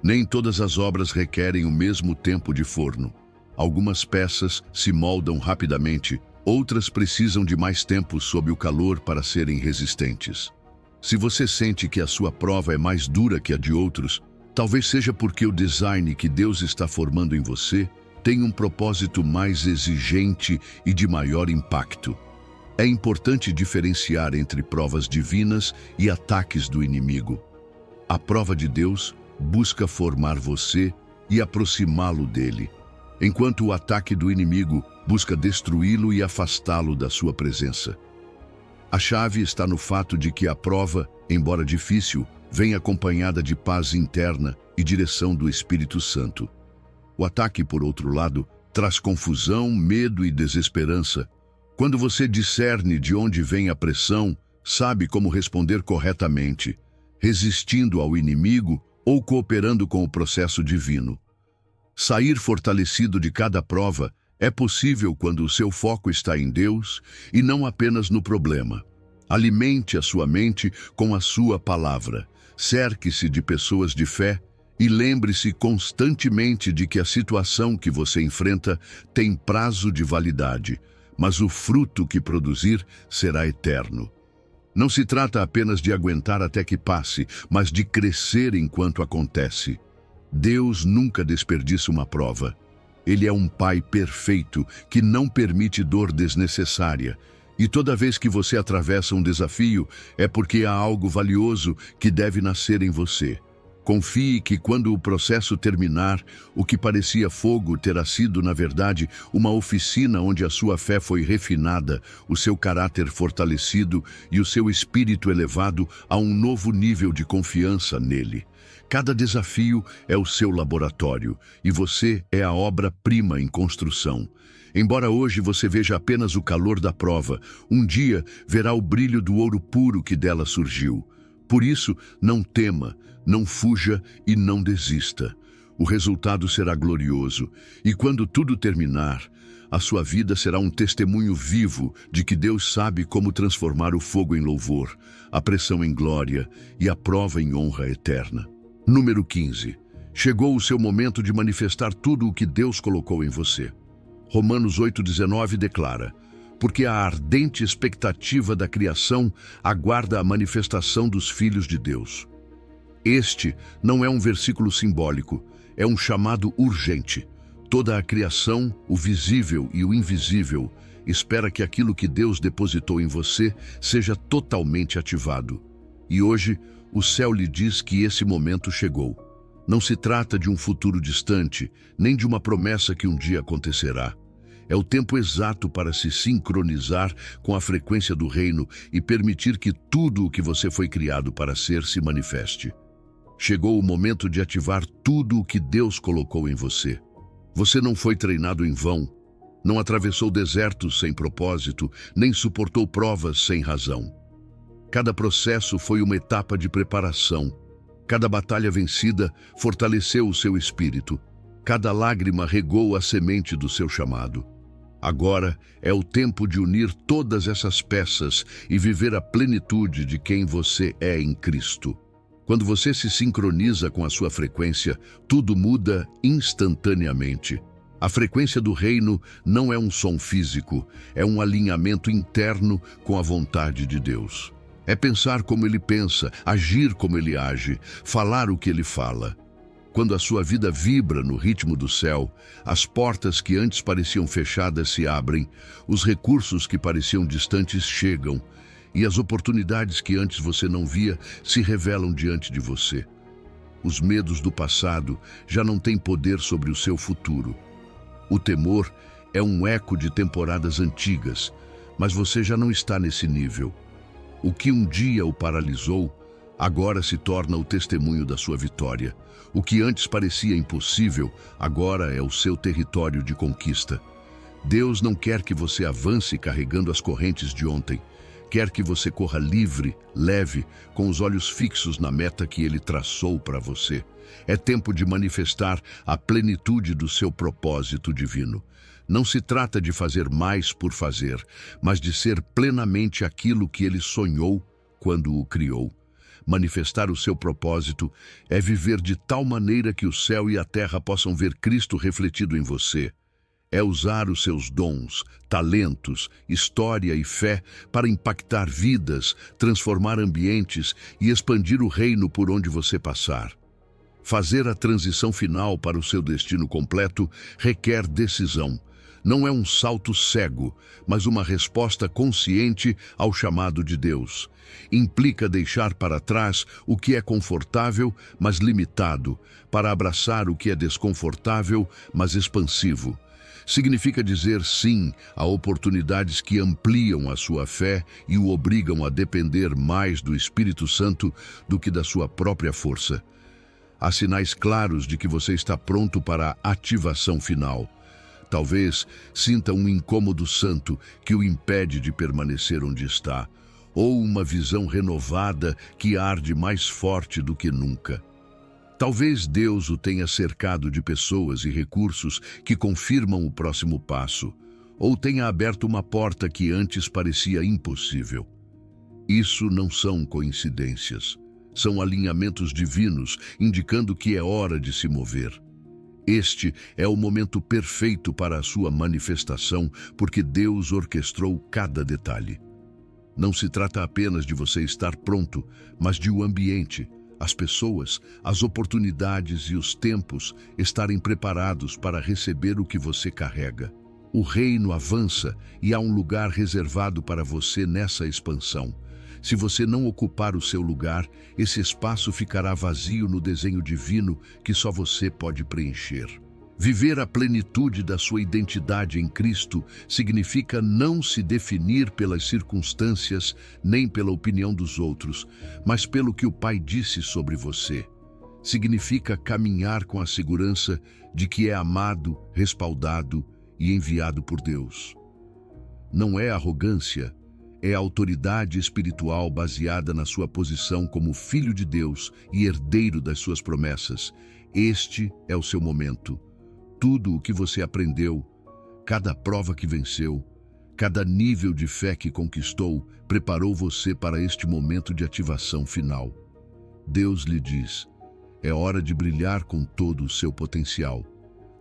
A: Nem todas as obras requerem o mesmo tempo de forno. Algumas peças se moldam rapidamente, outras precisam de mais tempo sob o calor para serem resistentes. Se você sente que a sua prova é mais dura que a de outros, talvez seja porque o design que Deus está formando em você tem um propósito mais exigente e de maior impacto. É importante diferenciar entre provas divinas e ataques do inimigo. A prova de Deus busca formar você e aproximá-lo dele, enquanto o ataque do inimigo busca destruí-lo e afastá-lo da sua presença. A chave está no fato de que a prova, embora difícil, vem acompanhada de paz interna e direção do Espírito Santo. O ataque, por outro lado, traz confusão, medo e desesperança. Quando você discerne de onde vem a pressão, sabe como responder corretamente, resistindo ao inimigo ou cooperando com o processo divino. Sair fortalecido de cada prova é possível quando o seu foco está em Deus e não apenas no problema. Alimente a sua mente com a sua palavra. Cerque-se de pessoas de fé e lembre-se constantemente de que a situação que você enfrenta tem prazo de validade, mas o fruto que produzir será eterno. Não se trata apenas de aguentar até que passe, mas de crescer enquanto acontece. Deus nunca desperdiça uma prova. Ele é um pai perfeito que não permite dor desnecessária. E toda vez que você atravessa um desafio, é porque há algo valioso que deve nascer em você. Confie que quando o processo terminar, o que parecia fogo terá sido, na verdade, uma oficina onde a sua fé foi refinada, o seu caráter fortalecido e o seu espírito elevado a um novo nível de confiança nele. Cada desafio é o seu laboratório e você é a obra-prima em construção. Embora hoje você veja apenas o calor da prova, um dia verá o brilho do ouro puro que dela surgiu. Por isso, não tema, não fuja e não desista. O resultado será glorioso, e quando tudo terminar, a sua vida será um testemunho vivo de que Deus sabe como transformar o fogo em louvor, a pressão em glória e a prova em honra eterna. Número 15. Chegou o seu momento de manifestar tudo o que Deus colocou em você. Romanos 8,19 declara: porque a ardente expectativa da criação aguarda a manifestação dos filhos de Deus. Este não é um versículo simbólico, é um chamado urgente. Toda a criação, o visível e o invisível, espera que aquilo que Deus depositou em você seja totalmente ativado. E hoje, o céu lhe diz que esse momento chegou. Não se trata de um futuro distante, nem de uma promessa que um dia acontecerá. É o tempo exato para se sincronizar com a frequência do reino e permitir que tudo o que você foi criado para ser se manifeste. Chegou o momento de ativar tudo o que Deus colocou em você. Você não foi treinado em vão, não atravessou desertos sem propósito, nem suportou provas sem razão. Cada processo foi uma etapa de preparação. Cada batalha vencida fortaleceu o seu espírito. Cada lágrima regou a semente do seu chamado. Agora é o tempo de unir todas essas peças e viver a plenitude de quem você é em Cristo. Quando você se sincroniza com a sua frequência, tudo muda instantaneamente. A frequência do reino não é um som físico, é um alinhamento interno com a vontade de Deus. É pensar como Ele pensa, agir como Ele age, falar o que Ele fala. Quando a sua vida vibra no ritmo do céu, as portas que antes pareciam fechadas se abrem, os recursos que pareciam distantes chegam, e as oportunidades que antes você não via se revelam diante de você. Os medos do passado já não têm poder sobre o seu futuro. O temor é um eco de temporadas antigas, mas você já não está nesse nível. O que um dia o paralisou, agora se torna o testemunho da sua vitória. O que antes parecia impossível, agora é o seu território de conquista. Deus não quer que você avance carregando as correntes de ontem. Quer que você corra livre, leve, com os olhos fixos na meta que Ele traçou para você. É tempo de manifestar a plenitude do seu propósito divino. Não se trata de fazer mais por fazer, mas de ser plenamente aquilo que Ele sonhou quando o criou. Manifestar o seu propósito é viver de tal maneira que o céu e a terra possam ver Cristo refletido em você. É usar os seus dons, talentos, história e fé para impactar vidas, transformar ambientes e expandir o reino por onde você passar. Fazer a transição final para o seu destino completo requer decisão. Não é um salto cego, mas uma resposta consciente ao chamado de Deus. Implica deixar para trás o que é confortável, mas limitado, para abraçar o que é desconfortável, mas expansivo. Significa dizer sim a oportunidades que ampliam a sua fé e o obrigam a depender mais do Espírito Santo do que da sua própria força. Há sinais claros de que você está pronto para a ativação final. Talvez sinta um incômodo santo que o impede de permanecer onde está, ou uma visão renovada que arde mais forte do que nunca. Talvez Deus o tenha cercado de pessoas e recursos que confirmam o próximo passo, ou tenha aberto uma porta que antes parecia impossível. Isso não são coincidências, são alinhamentos divinos indicando que é hora de se mover. Este é o momento perfeito para a sua manifestação, porque Deus orquestrou cada detalhe. Não se trata apenas de você estar pronto, mas de o ambiente, as pessoas, as oportunidades e os tempos estarem preparados para receber o que você carrega. O reino avança e há um lugar reservado para você nessa expansão. Se você não ocupar o seu lugar, esse espaço ficará vazio no desenho divino que só você pode preencher. Viver a plenitude da sua identidade em Cristo significa não se definir pelas circunstâncias nem pela opinião dos outros, mas pelo que o Pai disse sobre você. significa caminhar com a segurança de que é amado, respaldado e enviado por Deus. Não é arrogância, é autoridade espiritual baseada na sua posição como filho de Deus e herdeiro das suas promessas. Este é o seu momento. Tudo o que você aprendeu, cada prova que venceu, cada nível de fé que conquistou, preparou você para este momento de ativação final. Deus lhe diz: é hora de brilhar com todo o seu potencial.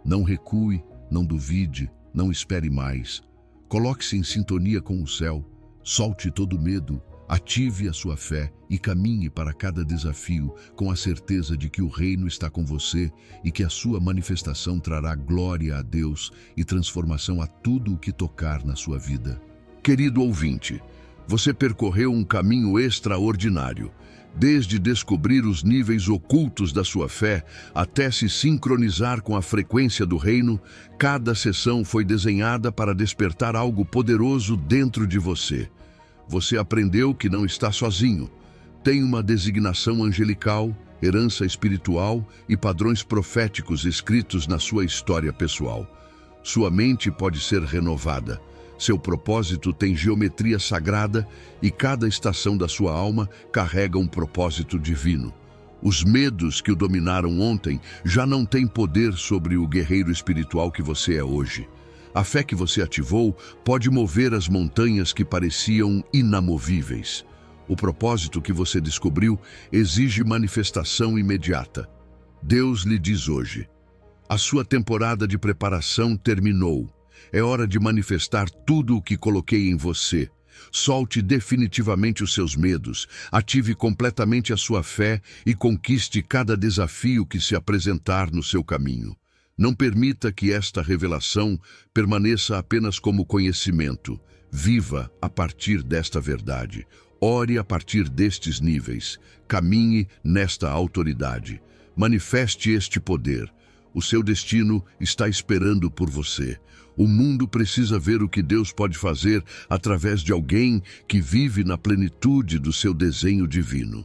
A: Não recue, não duvide, não espere mais. Coloque-se em sintonia com o céu, solte todo medo, ative a sua fé e caminhe para cada desafio com a certeza de que o reino está com você e que a sua manifestação trará glória a Deus e transformação a tudo o que tocar na sua vida. Querido ouvinte, você percorreu um caminho extraordinário. Desde descobrir os níveis ocultos da sua fé até se sincronizar com a frequência do reino, cada sessão foi desenhada para despertar algo poderoso dentro de você. Você aprendeu que não está sozinho. Tem uma designação angelical, herança espiritual e padrões proféticos escritos na sua história pessoal. Sua mente pode ser renovada. Seu propósito tem geometria sagrada e cada estação da sua alma carrega um propósito divino. Os medos que o dominaram ontem já não têm poder sobre o guerreiro espiritual que você é hoje. A fé que você ativou pode mover as montanhas que pareciam inamovíveis. O propósito que você descobriu exige manifestação imediata. Deus lhe diz hoje: a sua temporada de preparação terminou. É hora de manifestar tudo o que coloquei em você. Solte definitivamente os seus medos, ative completamente a sua fé e conquiste cada desafio que se apresentar no seu caminho. Não permita que esta revelação permaneça apenas como conhecimento. Viva a partir desta verdade. Ore a partir destes níveis. Caminhe nesta autoridade. Manifeste este poder. O seu destino está esperando por você. O mundo precisa ver o que Deus pode fazer através de alguém que vive na plenitude do seu desenho divino.